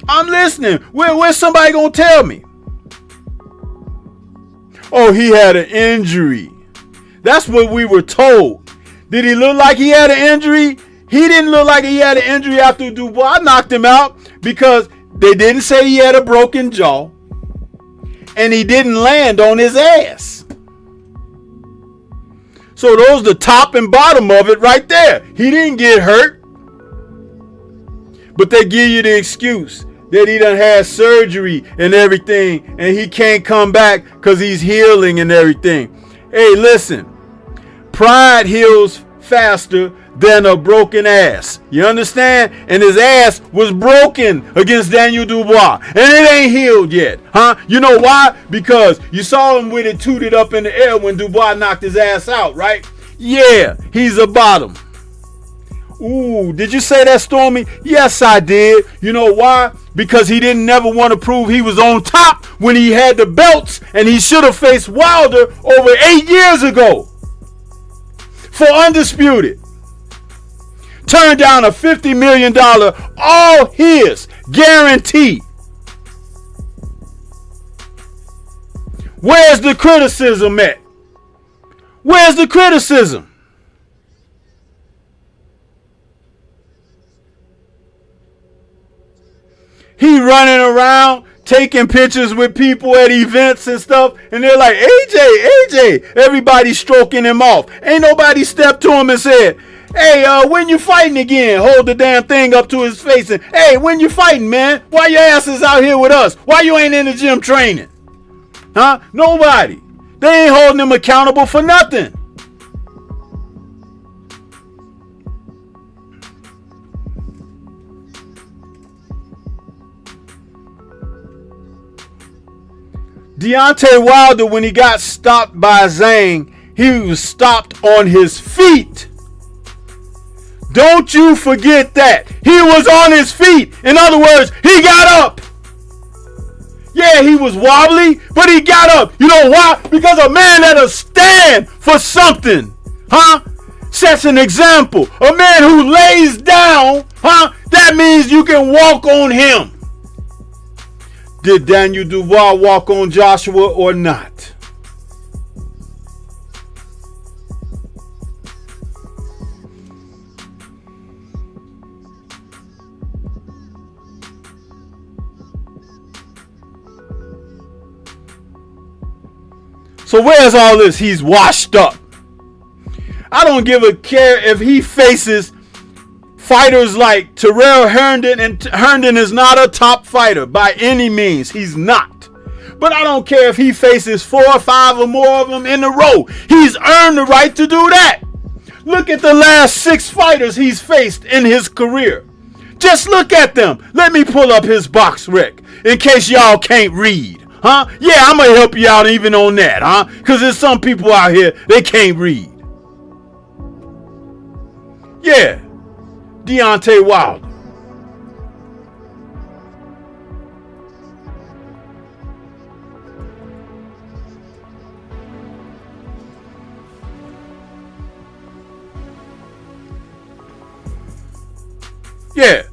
I'm listening. Where's somebody gonna tell me? Oh, he had an injury. That's what we were told. Did he look like he had an injury? He didn't look like he had an injury after Dubois knocked him out because they didn't say he had a broken jaw and he didn't land on his ass. So those the top and bottom of it right there. He didn't get hurt. But they give you the excuse that he done had surgery and everything and he can't come back because he's healing and everything. Hey, listen. Pride heals faster than a broken ass. You understand? And his ass was broken against Daniel Dubois. And it ain't healed yet. You know why? Because you saw him with it tooted up in the air when Dubois knocked his ass out, right? Yeah, he's a bottom. Ooh, did you say that, Stormy? Yes, I did. You know why? Because he didn't never want to prove he was on top when he had the belts, and he should have faced Wilder over 8 years ago for undisputed. Turned down a $50 million, all his, guarantee. Where's the criticism at? Where's the criticism? He running around taking pictures with people at events and stuff, and they're like, AJ, everybody stroking him off. Ain't nobody stepped to him and said, hey, when you fighting again? Hold the damn thing up to his face and, hey, when you fighting, man? Why your ass is out here with us? Why you ain't in the gym training? Nobody. They ain't holding him accountable for nothing. Deontay Wilder, when he got stopped by Zhang, he was stopped on his feet. Don't you forget that. He was on his feet. In other words, he got up. Yeah, he was wobbly, but he got up. You know why? Because a man that'll stand for something, sets an example. A man who lays down, that means you can walk on him. Did Daniel Dubois walk on Joshua or not? So where's all this? He's washed up. I don't give a care if he faces fighters like Terrell Herndon, and Herndon is not a top fighter by any means. He's not. But I don't care if he faces 4 or 5 or more of them in a row. He's earned the right to do that. Look at the last 6 fighters he's faced in his career. Just look at them. Let me pull up his box rec in case y'all can't read. Huh? Yeah, I'm going to help you out even on that, huh? Because there's some people out here, they can't read. Yeah. Deontay Wilder. Yeah.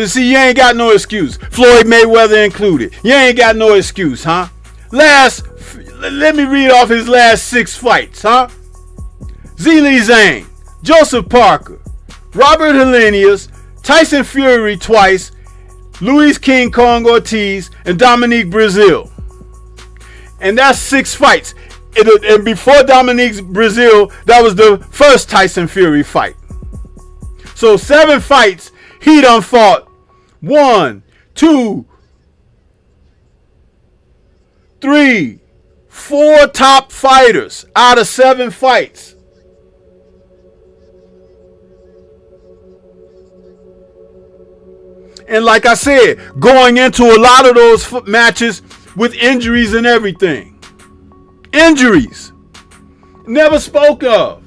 See, you ain't got no excuse. Floyd Mayweather included. You ain't got no excuse, huh? Let me read off his last 6 fights, huh? Zhilei Zhang, Joseph Parker, Robert Helenius, Tyson Fury twice, Luis King Kong Ortiz, and Dominique Breazeale. And that's 6 fights. And before Dominique Breazeale, that was the first Tyson Fury fight. So 7 fights. He done fought 1, 2, 3, 4 top fighters out of 7 fights. And like I said, going into a lot of those matches with injuries and everything. Injuries. Never spoke of.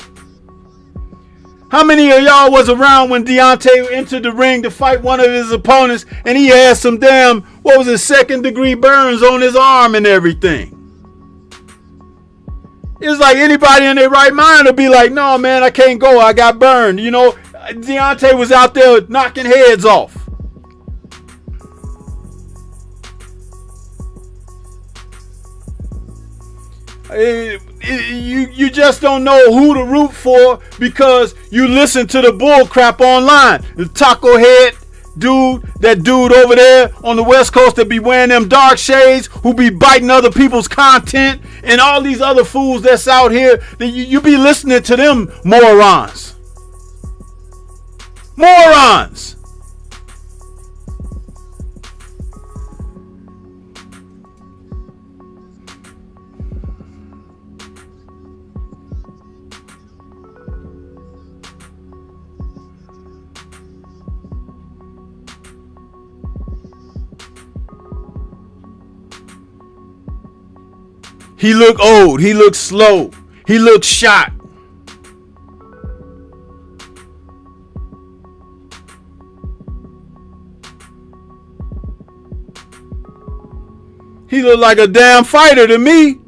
How many of y'all was around when Deontay entered the ring to fight one of his opponents and he had some damn, 2nd-degree burns on his arm and everything? It's like anybody in their right mind would be like, no, man, I can't go. I got burned. You know, Deontay was out there knocking heads off. You just don't know who to root for because you listen to the bull crap online. The taco head dude, that dude over there on the West Coast that be wearing them dark shades, who be biting other people's content, and all these other fools that's out here, that you be listening to them morons. Morons. He looked old. He looked slow. He looked shot. He looked like a damn fighter to me.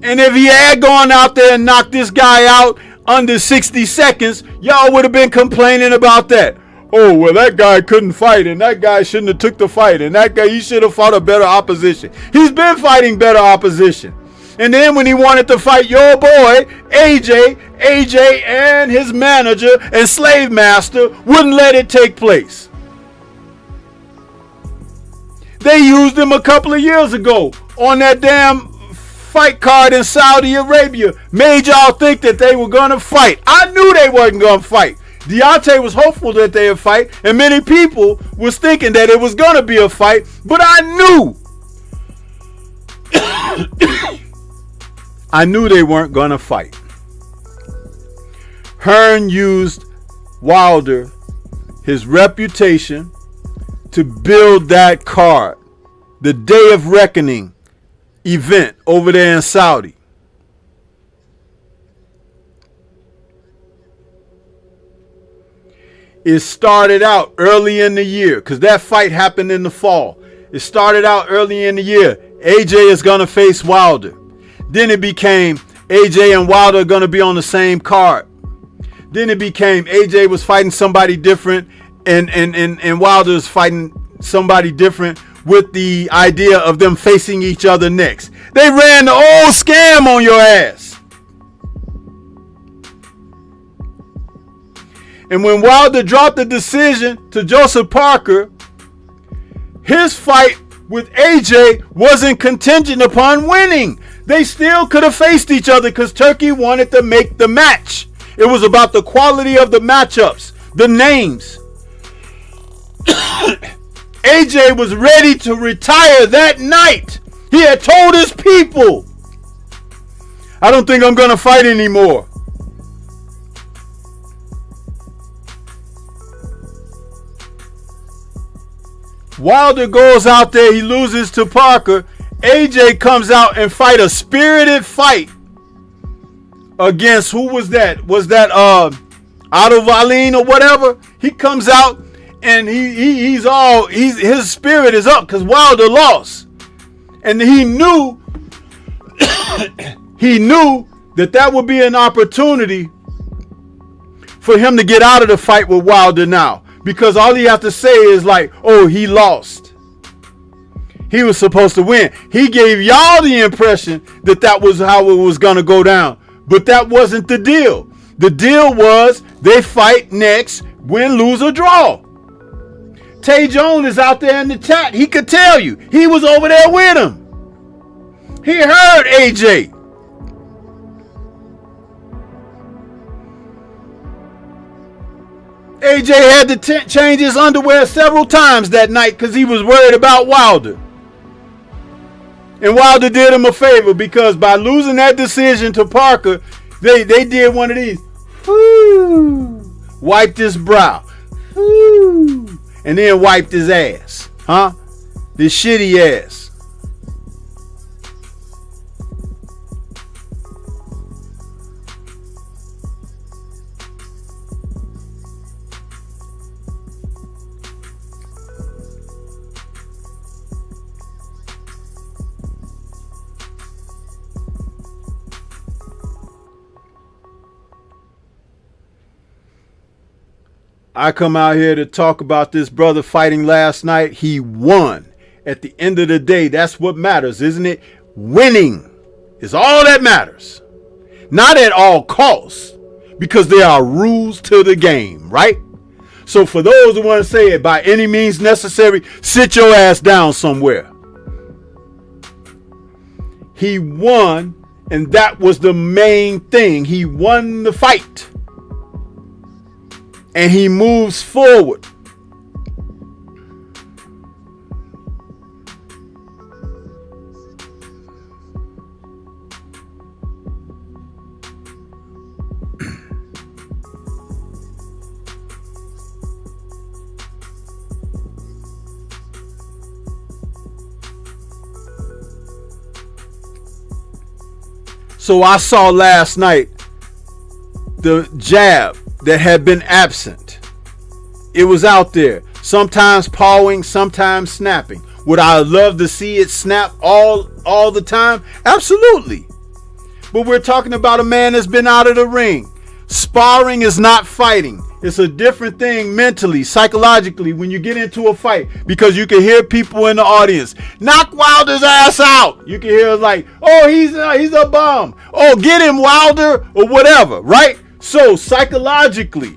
And if he had gone out there and knocked this guy out under 60 seconds, y'all would have been complaining about that. Oh, well, that guy couldn't fight, and that guy shouldn't have took the fight, and that guy, he should have fought a better opposition. He's been fighting better opposition. And then when he wanted to fight your boy, AJ and his manager and slave master wouldn't let it take place. They used him a couple of years ago on that damn fight card in Saudi Arabia. Made y'all think that they were going to fight. I knew they wasn't going to fight. Deontay was hopeful that they would fight, and many people was thinking that it was going to be a fight, but I knew they weren't going to fight. Hearn used Wilder, his reputation, to build that card, the Day of Reckoning event over there in Saudi. It started out early in the year because that fight happened in the fall. It started out early in the year. AJ is going to face Wilder. Then it became AJ and Wilder are going to be on the same card. Then it became AJ was fighting somebody different and Wilder is fighting somebody different with the idea of them facing each other next. They ran the old scam on your ass. And when Wilder dropped the decision to Joseph Parker, his fight with AJ wasn't contingent upon winning. They still could have faced each other because Turkey wanted to make the match. It was about the quality of the matchups, the names. AJ was ready to retire that night. He had told his people, I don't think I'm going to fight anymore. Wilder goes out there, he loses to Parker. AJ comes out and fight a spirited fight against, who was that? Was that Otto Valine or whatever? He comes out and his spirit is up because Wilder lost. And he knew that would be an opportunity for him to get out of the fight with Wilder now. Because all he have to say is like, oh, he lost. He was supposed to win. He gave y'all the impression that was how it was going to go down. But that wasn't the deal. The deal was they fight next, win, lose, or draw. Tay Jones is out there in the chat. He could tell you. He was over there with him. He heard AJ. AJ had to change his underwear several times that night because he was worried about Wilder. And Wilder did him a favor because by losing that decision to Parker, they did one of these. Whoo, wiped his brow. Whoo, and then wiped his ass. Huh? This shitty ass. I come out here to talk about this brother fighting last night. He won. At the end of the day, that's what matters, isn't it? Winning is all that matters. Not at all costs, because there are rules to the game, right? So for those who want to say it by any means necessary, sit your ass down somewhere. He won, and that was the main thing. He won the fight. And he moves forward. So I saw last night the jab that had been absent. It was out there, sometimes pawing, sometimes snapping. Would I love to see it snap all the time? Absolutely. But we're talking about a man that's been out of the ring. Sparring is not fighting. It's a different thing mentally, psychologically when you get into a fight, because you can hear people in the audience, knock Wilder's ass out. You can hear like, oh, he's a bum. Oh, get him, Wilder, or whatever, right? So psychologically,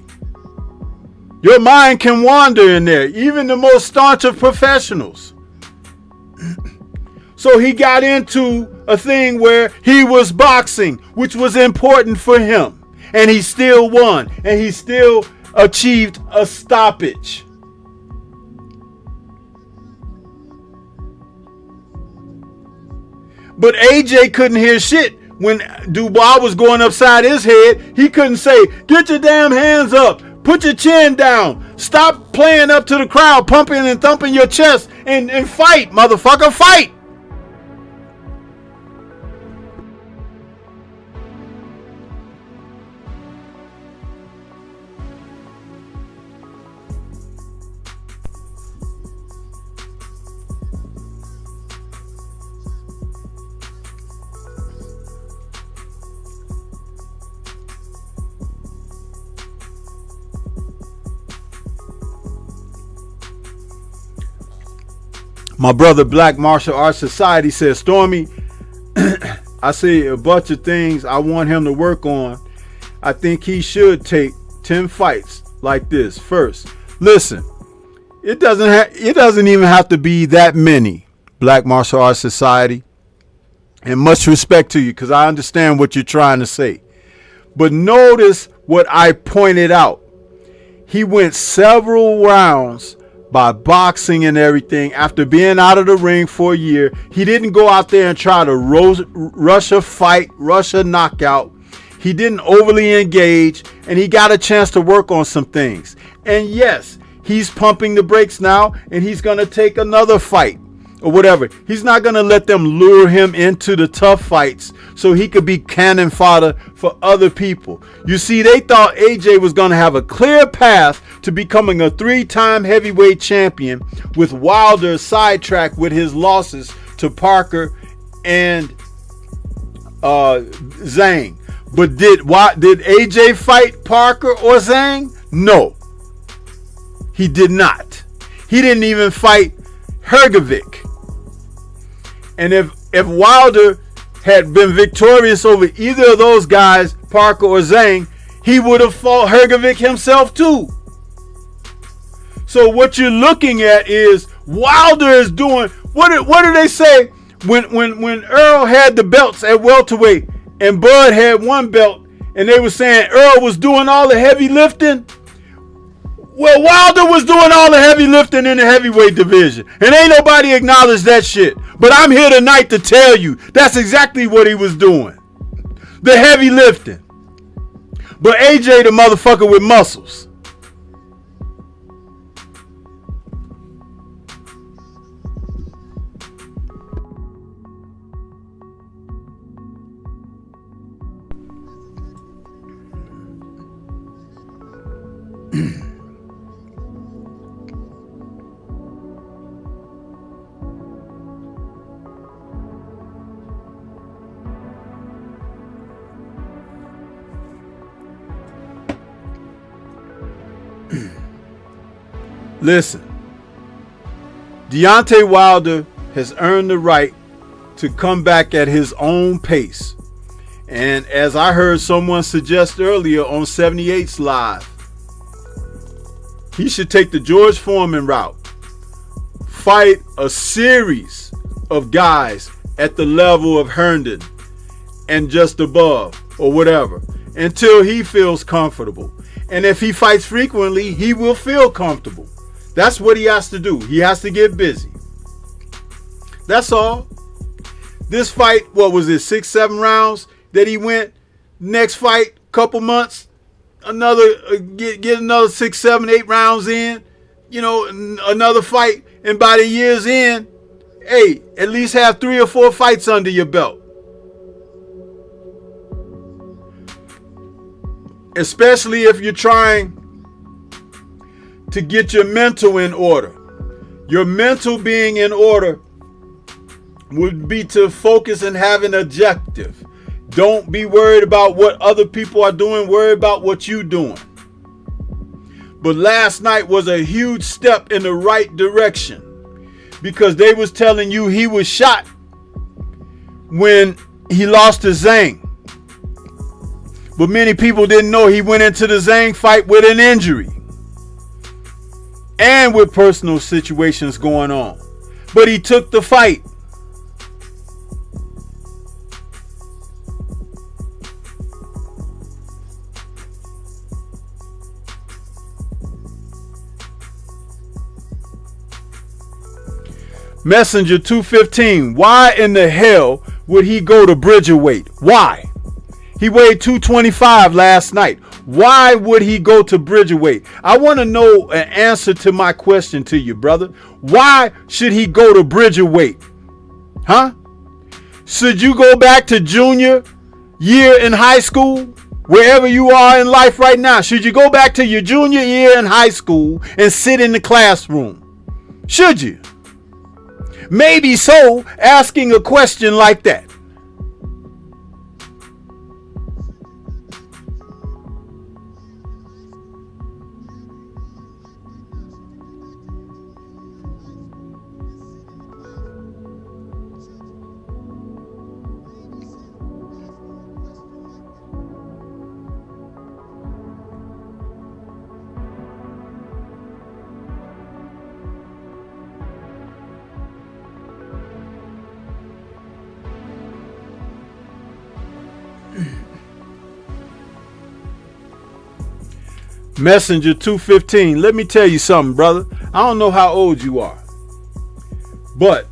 your mind can wander in there, even the most staunch of professionals. So he got into a thing where he was boxing, which was important for him. And he still won. And he still achieved a stoppage. But AJ couldn't hear shit. When Dubois was going upside his head, he couldn't say, get your damn hands up. Put your chin down. Stop playing up to the crowd, pumping and thumping your chest, and fight, motherfucker, fight. My brother Black Martial Arts Society says, Stormy, I see a bunch of things I want him to work on. I think he should take 10 fights like this first. Listen, it doesn't even have to be that many, Black Martial Arts Society. And much respect to you, because I understand what you're trying to say. But notice what I pointed out. He went several rounds by boxing and everything after being out of the ring for a year. He didn't go out there and try to rush a fight, rush a knockout. He didn't overly engage, and he got a chance to work on some things. And yes, he's pumping the brakes now, and he's going to take another fight or whatever. He's not going to let them lure him into the tough fights so he could be cannon fodder for other people. You see, they thought AJ was going to have a clear path to becoming a 3-time heavyweight champion, with Wilder sidetracked with his losses to Parker and Zhang. But did AJ fight Parker or Zhang? No, he did not. He didn't even fight Hrgovic. And if Wilder had been victorious over either of those guys, Parker or Zhang, he would have fought Hrgovic himself too. So what you're looking at is Wilder is doing, what do they say when Earl had the belts at welterweight and Bud had one belt, and they were saying Earl was doing all the heavy lifting? Well, Wilder was doing all the heavy lifting in the heavyweight division, and ain't nobody acknowledged that shit. But I'm here tonight to tell you that's exactly what he was doing, the heavy lifting. But AJ the motherfucker with muscles. Listen, Deontay Wilder has earned the right to come back at his own pace. And as I heard someone suggest earlier on 78's Live, he should take the George Foreman route. Fight a series of guys at the level of Herndon and just above or whatever until he feels comfortable. And if he fights frequently, he will feel comfortable. That's what he has to do. He has to get busy. That's all. This fight, what was it, 6-7 rounds that he went? Next fight, couple months, another get another 6, 7, 8 rounds in. You know, another fight, and by the year's end, hey, at least have 3 or 4 fights under your belt. Especially if you're trying to get your mental in order. Your mental being in order would be to focus and have an objective. Don't be worried about what other people are doing. Worry about what you're doing. But last night was a huge step in the right direction, because they was telling you he was shot when he lost to Zhang. But many people didn't know he went into the Zhang fight with an injury and with personal situations going on. But he took the fight. Messenger 215, why in the hell would he go to Bridgerweight? Why? He weighed 225 last night. Why would he go to Bridgerweight? I want to know an answer to my question to you, brother. Why should he go to Bridgerweight? Huh? Should you go back to junior year in high school? Wherever you are in life right now, should you go back to your junior year in high school and sit in the classroom? Should you? Maybe so, asking a question like that. Messenger 215, let me tell you something, brother. I don't know how old you are, but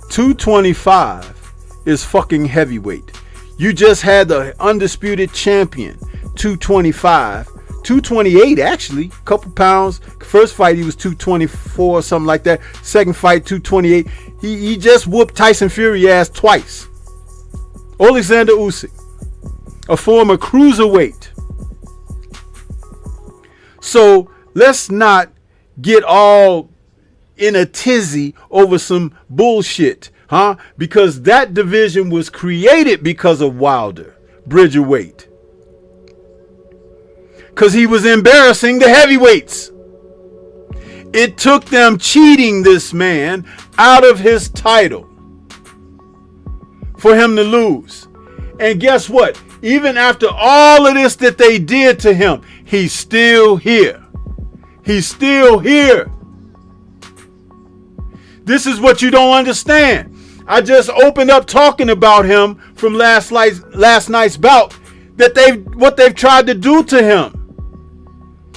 225 is fucking heavyweight. You just had the undisputed champion, 225, 228 actually, couple pounds. First fight he was 224 or something like that. Second fight 228. He just whooped Tyson Fury ass twice. Alexander Usyk, a former cruiserweight. So let's not get all in a tizzy over some bullshit, huh? Because that division was created because of Wilder, Bridgerweight. Because he was embarrassing the heavyweights. It took them cheating this man out of his title for him to lose. And guess what? Even after all of this that they did to him, he's still here. He's still here. This is what you don't understand. I just opened up talking about him from last night's bout, that what they've tried to do to him.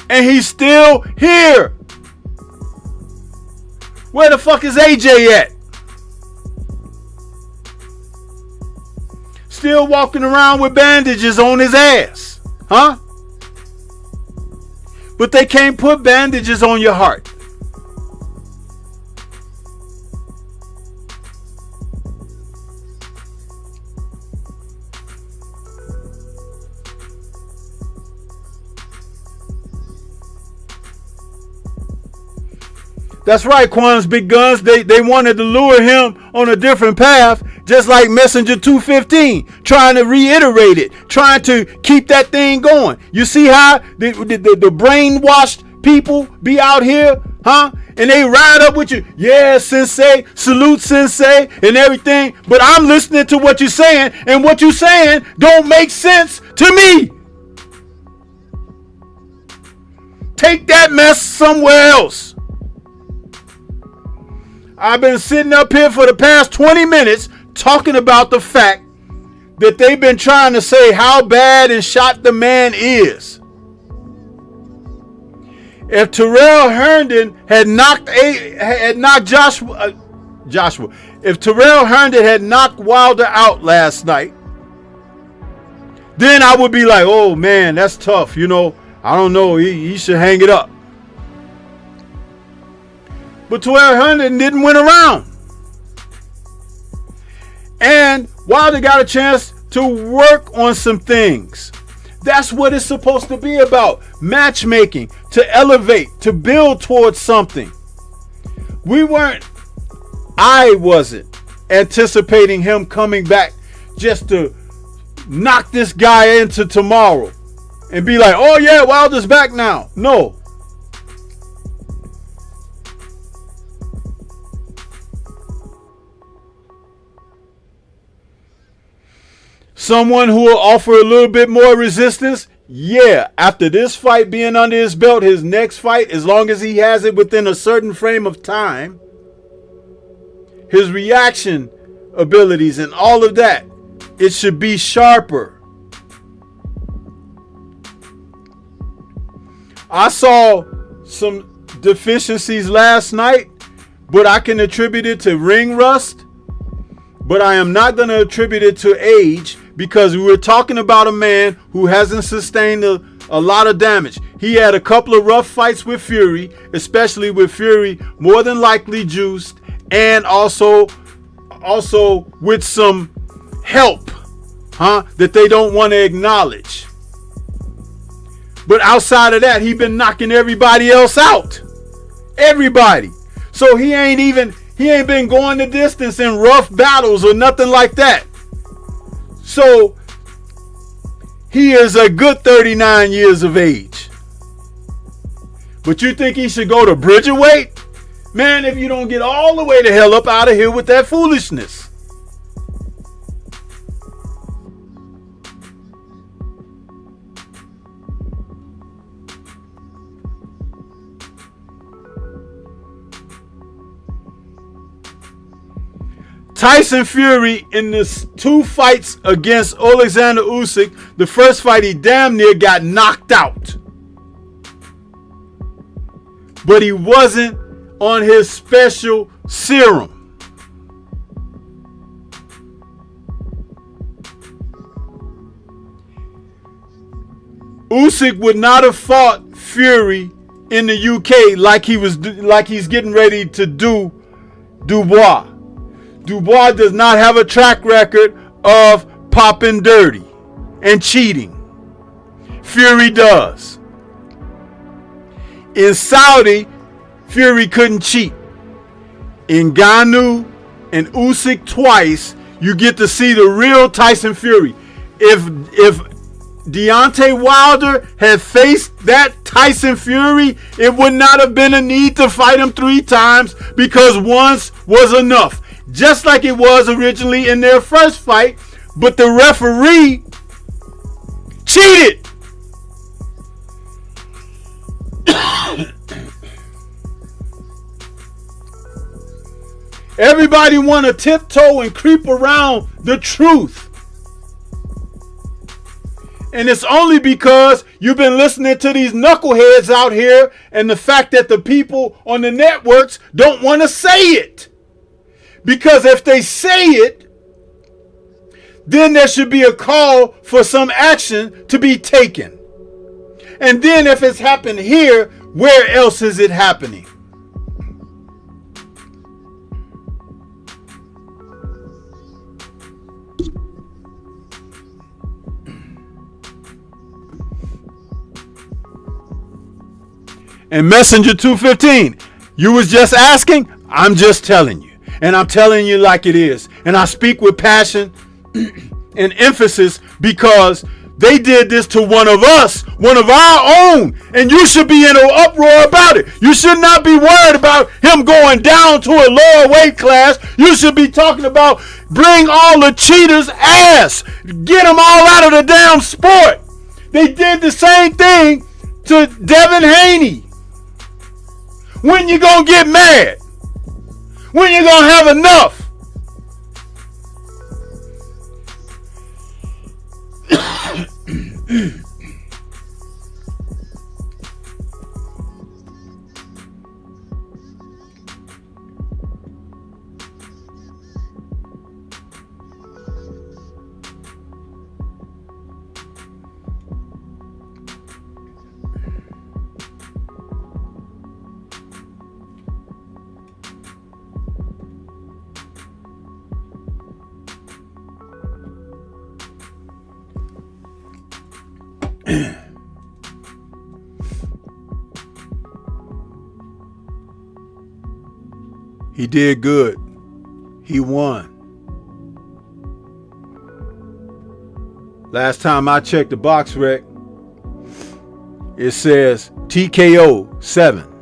And he's still here. Where the fuck is AJ at? Still walking around with bandages on his ass, huh? But they can't put bandages on your heart. That's right, Quan's Big Guns. They wanted to lure him on a different path, just like Messenger 215, trying to reiterate it, trying to keep that thing going. You see how the brainwashed people be out here, huh? And they ride up with you. Yeah, Sensei, salute Sensei and everything. But I'm listening to what you're saying, and what you're saying don't make sense to me. Take that mess somewhere else. I've been sitting up here for the past 20 minutes talking about the fact that they've been trying to say how bad and shot the man is. If Terrell Herndon had knocked Joshua, if Terrell Herndon had knocked Wilder out last night, then I would be like, oh man, that's tough. You know, I don't know. He should hang it up. But Terrell Herndon didn't win a round. And Wilder got a chance to work on some things. That's what it's supposed to be about. Matchmaking, to elevate, to build towards something. I wasn't anticipating him coming back just to knock this guy into tomorrow and be like, oh yeah, Wilder's back now. No. Someone who will offer a little bit more resistance? Yeah, after this fight being under his belt, his next fight, as long as he has it within a certain frame of time, his reaction abilities and all of that, it should be sharper. I saw some deficiencies last night, but I can attribute it to ring rust. But I am not going to attribute it to age, because we were talking about a man who hasn't sustained a lot of damage. He had a couple of rough fights with Fury, especially with Fury more than likely juiced, and also with some help, that they don't want to acknowledge. But outside of that, he's been knocking everybody else out. Everybody. So he ain't been going the distance in rough battles or nothing like that. So he is a good 39 years of age. But you think he should go to Bridgerweight? Man, if you don't get all the way the hell up out of here with that foolishness. Tyson Fury in the 2 fights against Alexander Usyk, the first fight he damn near got knocked out. But he wasn't on his special serum. Usyk would not have fought Fury in the UK like he's getting ready to do Dubois. Dubois does not have a track record of popping dirty and cheating. Fury does. In Saudi, Fury couldn't cheat. In Ngannou and Usyk twice, you get to see the real Tyson Fury. If Deontay Wilder had faced that Tyson Fury, it would not have been a need to fight him 3 times because once was enough. Just like it was originally in their first fight, but the referee cheated. Everybody want to tiptoe and creep around the truth. And it's only because you've been listening to these knuckleheads out here and the fact that the people on the networks don't want to say it. Because if they say it, then there should be a call for some action to be taken. And then if it's happened here, where else is it happening? And Messenger 215, you was just asking, I'm just telling you. And I'm telling you like it is. And I speak with passion and emphasis because they did this to one of us, one of our own. And you should be in an uproar about it. You should not be worried about him going down to a lower weight class. You should be talking about bring all the cheaters' ass. Get them all out of the damn sport. They did the same thing to Devin Haney. When you gonna get mad? When you gonna have enough? He did good. He won. Last time I checked the box rec, it says TKO 7.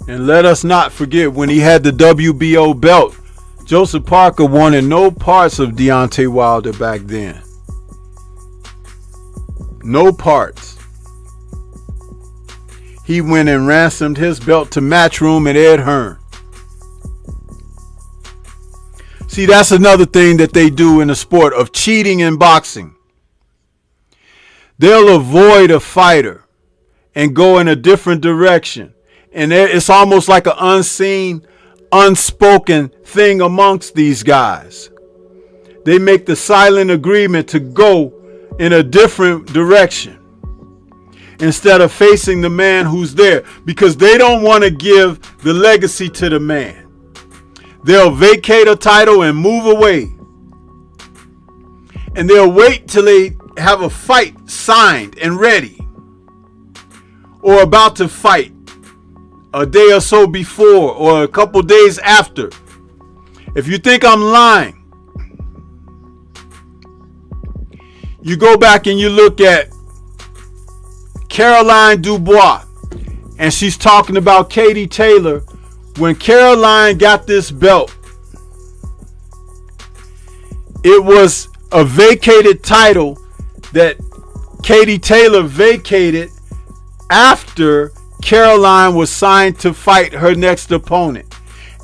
And let us not forget, when he had the WBO belt, Joseph Parker wanted no parts of Deontay Wilder back then. No parts. He went and ransomed his belt to Matchroom and Ed Hearn. See, that's another thing that they do in the sport of cheating in boxing. They'll avoid a fighter and go in a different direction. And it's almost like an unseen, unspoken thing amongst these guys. They make the silent agreement to go in a different direction instead of facing the man who's there, because they don't want to give the legacy to the man. They'll vacate a title and move away. And they'll wait till they have a fight signed and ready, or about to fight a day or so before or a couple days after. If you think I'm lying, you go back and you look at Caroline Dubois, and she's talking about Katie Taylor. When Caroline got this belt, it was a vacated title that Katie Taylor vacated after Caroline was signed to fight her next opponent.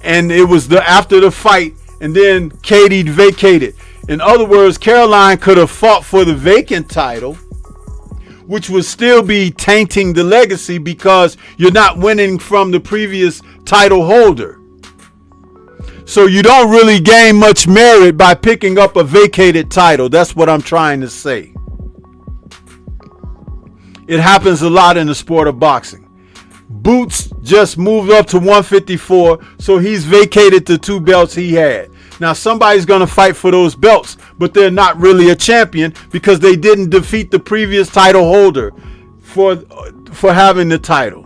and it was after the fight, and then Katie vacated. In other words, Caroline could have fought for the vacant title, which would still be tainting the legacy because you're not winning from the previous title holder. So you don't really gain much merit by picking up a vacated title. That's what I'm trying to say. It happens a lot in the sport of boxing. Boots just moved up to 154, so he's vacated the 2 belts he had. Now somebody's going to fight for those belts, but they're not really a champion because they didn't defeat the previous title holder for having the title.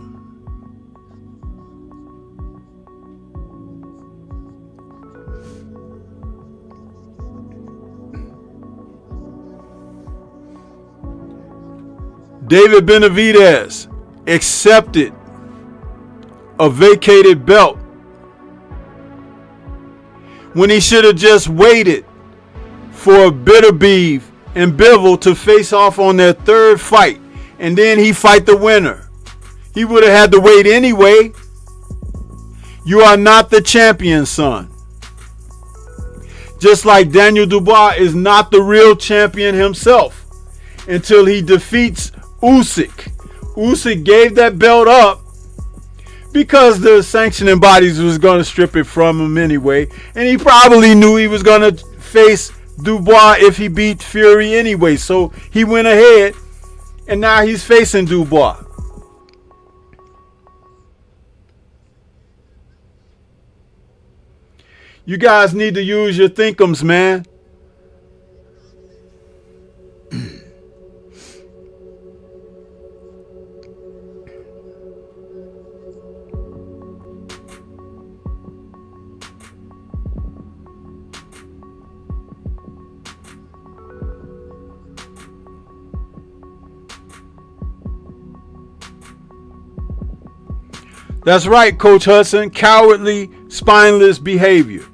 David Benavidez accepted a vacated belt when he should have just waited for Bitterbeef and Bivol to face off on their 3rd fight, and then he fight the winner. He would have had to wait anyway. You are not the champion, son. Just like Daniel Dubois is not the real champion himself until he defeats Usyk. Usyk gave that belt up because the sanctioning bodies was going to strip it from him anyway. And he probably knew he was going to face Dubois if he beat Fury anyway. So he went ahead, and now he's facing Dubois. You guys need to use your thinkums, man. That's right, Coach Hudson. Cowardly, spineless behavior.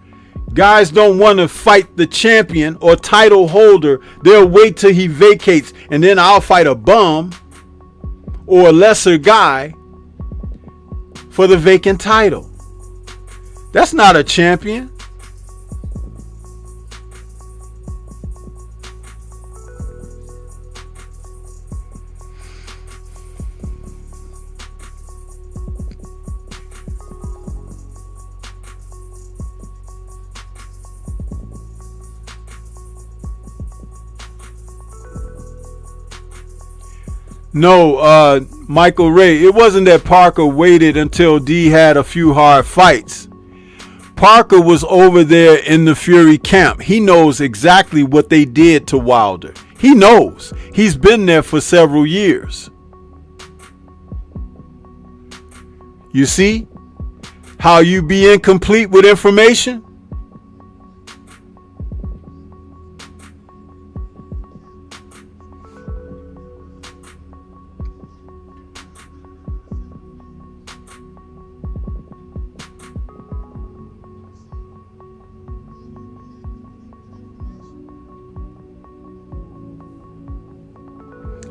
Guys don't want to fight the champion or title holder. They'll wait till he vacates, and then I'll fight a bum or a lesser guy for the vacant title. That's not a champion. No, Michael Ray, it wasn't that Parker waited until D had a few hard fights. Parker was over there in the Fury camp. He knows exactly what they did to Wilder. He knows. He's been there for several years. You see how you be incomplete with information?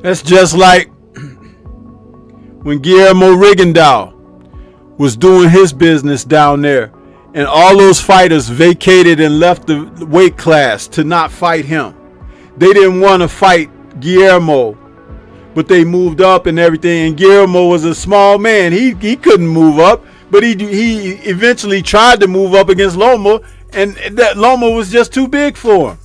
That's just like when Guillermo Rigondeaux was doing his business down there, and all those fighters vacated and left the weight class to not fight him. They didn't want to fight Guillermo, but they moved up and everything. And Guillermo was a small man. He couldn't move up, but he eventually tried to move up against Loma, and that Loma was just too big for him.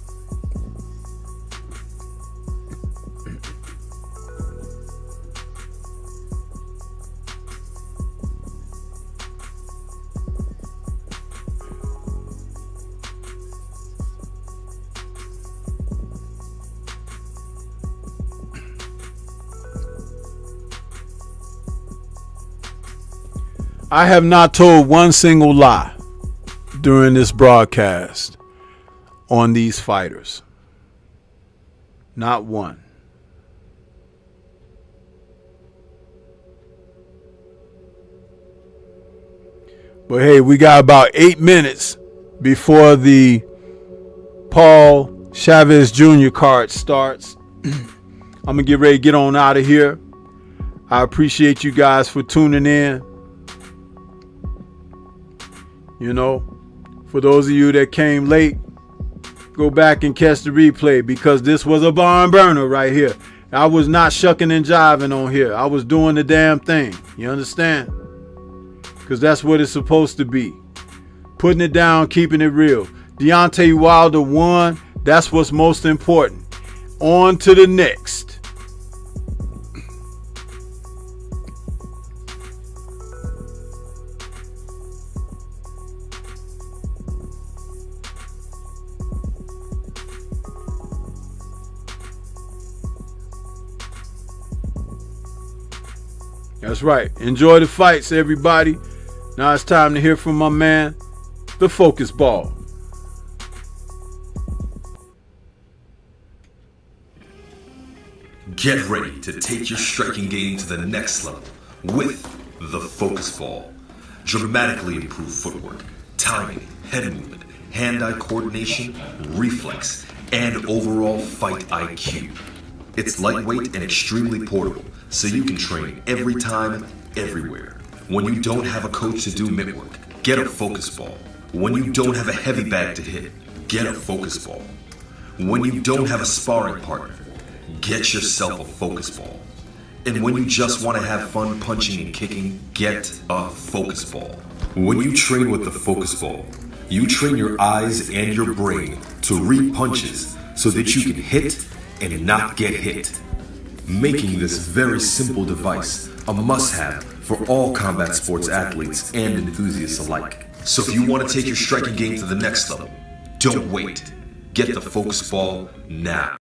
I have not told one single lie during this broadcast on these fighters. Not one. But hey, we got about 8 minutes before the Paul Chavez Jr. card starts. I'm going to get ready to get on out of here. I appreciate you guys for tuning in. You know, for those of you that came late, go back and catch the replay, because this was a barn burner right here. I was not shucking and jiving on here. I was doing the damn thing. You understand? Because that's what it's supposed to be. Putting it down, keeping it real. Deontay Wilder won. That's what's most important. On to the next. That's right. Enjoy the fights, everybody. Now it's time to hear from my man, the Focus Ball. Get ready to take your striking game to the next level with the Focus Ball. Dramatically improved footwork, timing, head movement, hand-eye coordination, reflex, and overall fight IQ. It's lightweight and extremely portable, so you can train every time, everywhere. When you don't have a coach to do mitt work, get a Focus Ball. When you don't have a heavy bag to hit, get a Focus Ball. When you don't have a sparring partner, get yourself a Focus Ball. And when you just want to have fun punching and kicking, get a Focus Ball. When you train with the Focus Ball, you train your eyes and your brain to read punches so that you can hit and not get hit, making this very simple device a must-have for all combat sports athletes and enthusiasts alike. So if you want to take your striking game to the next level, don't wait. Get the Focus Ball now.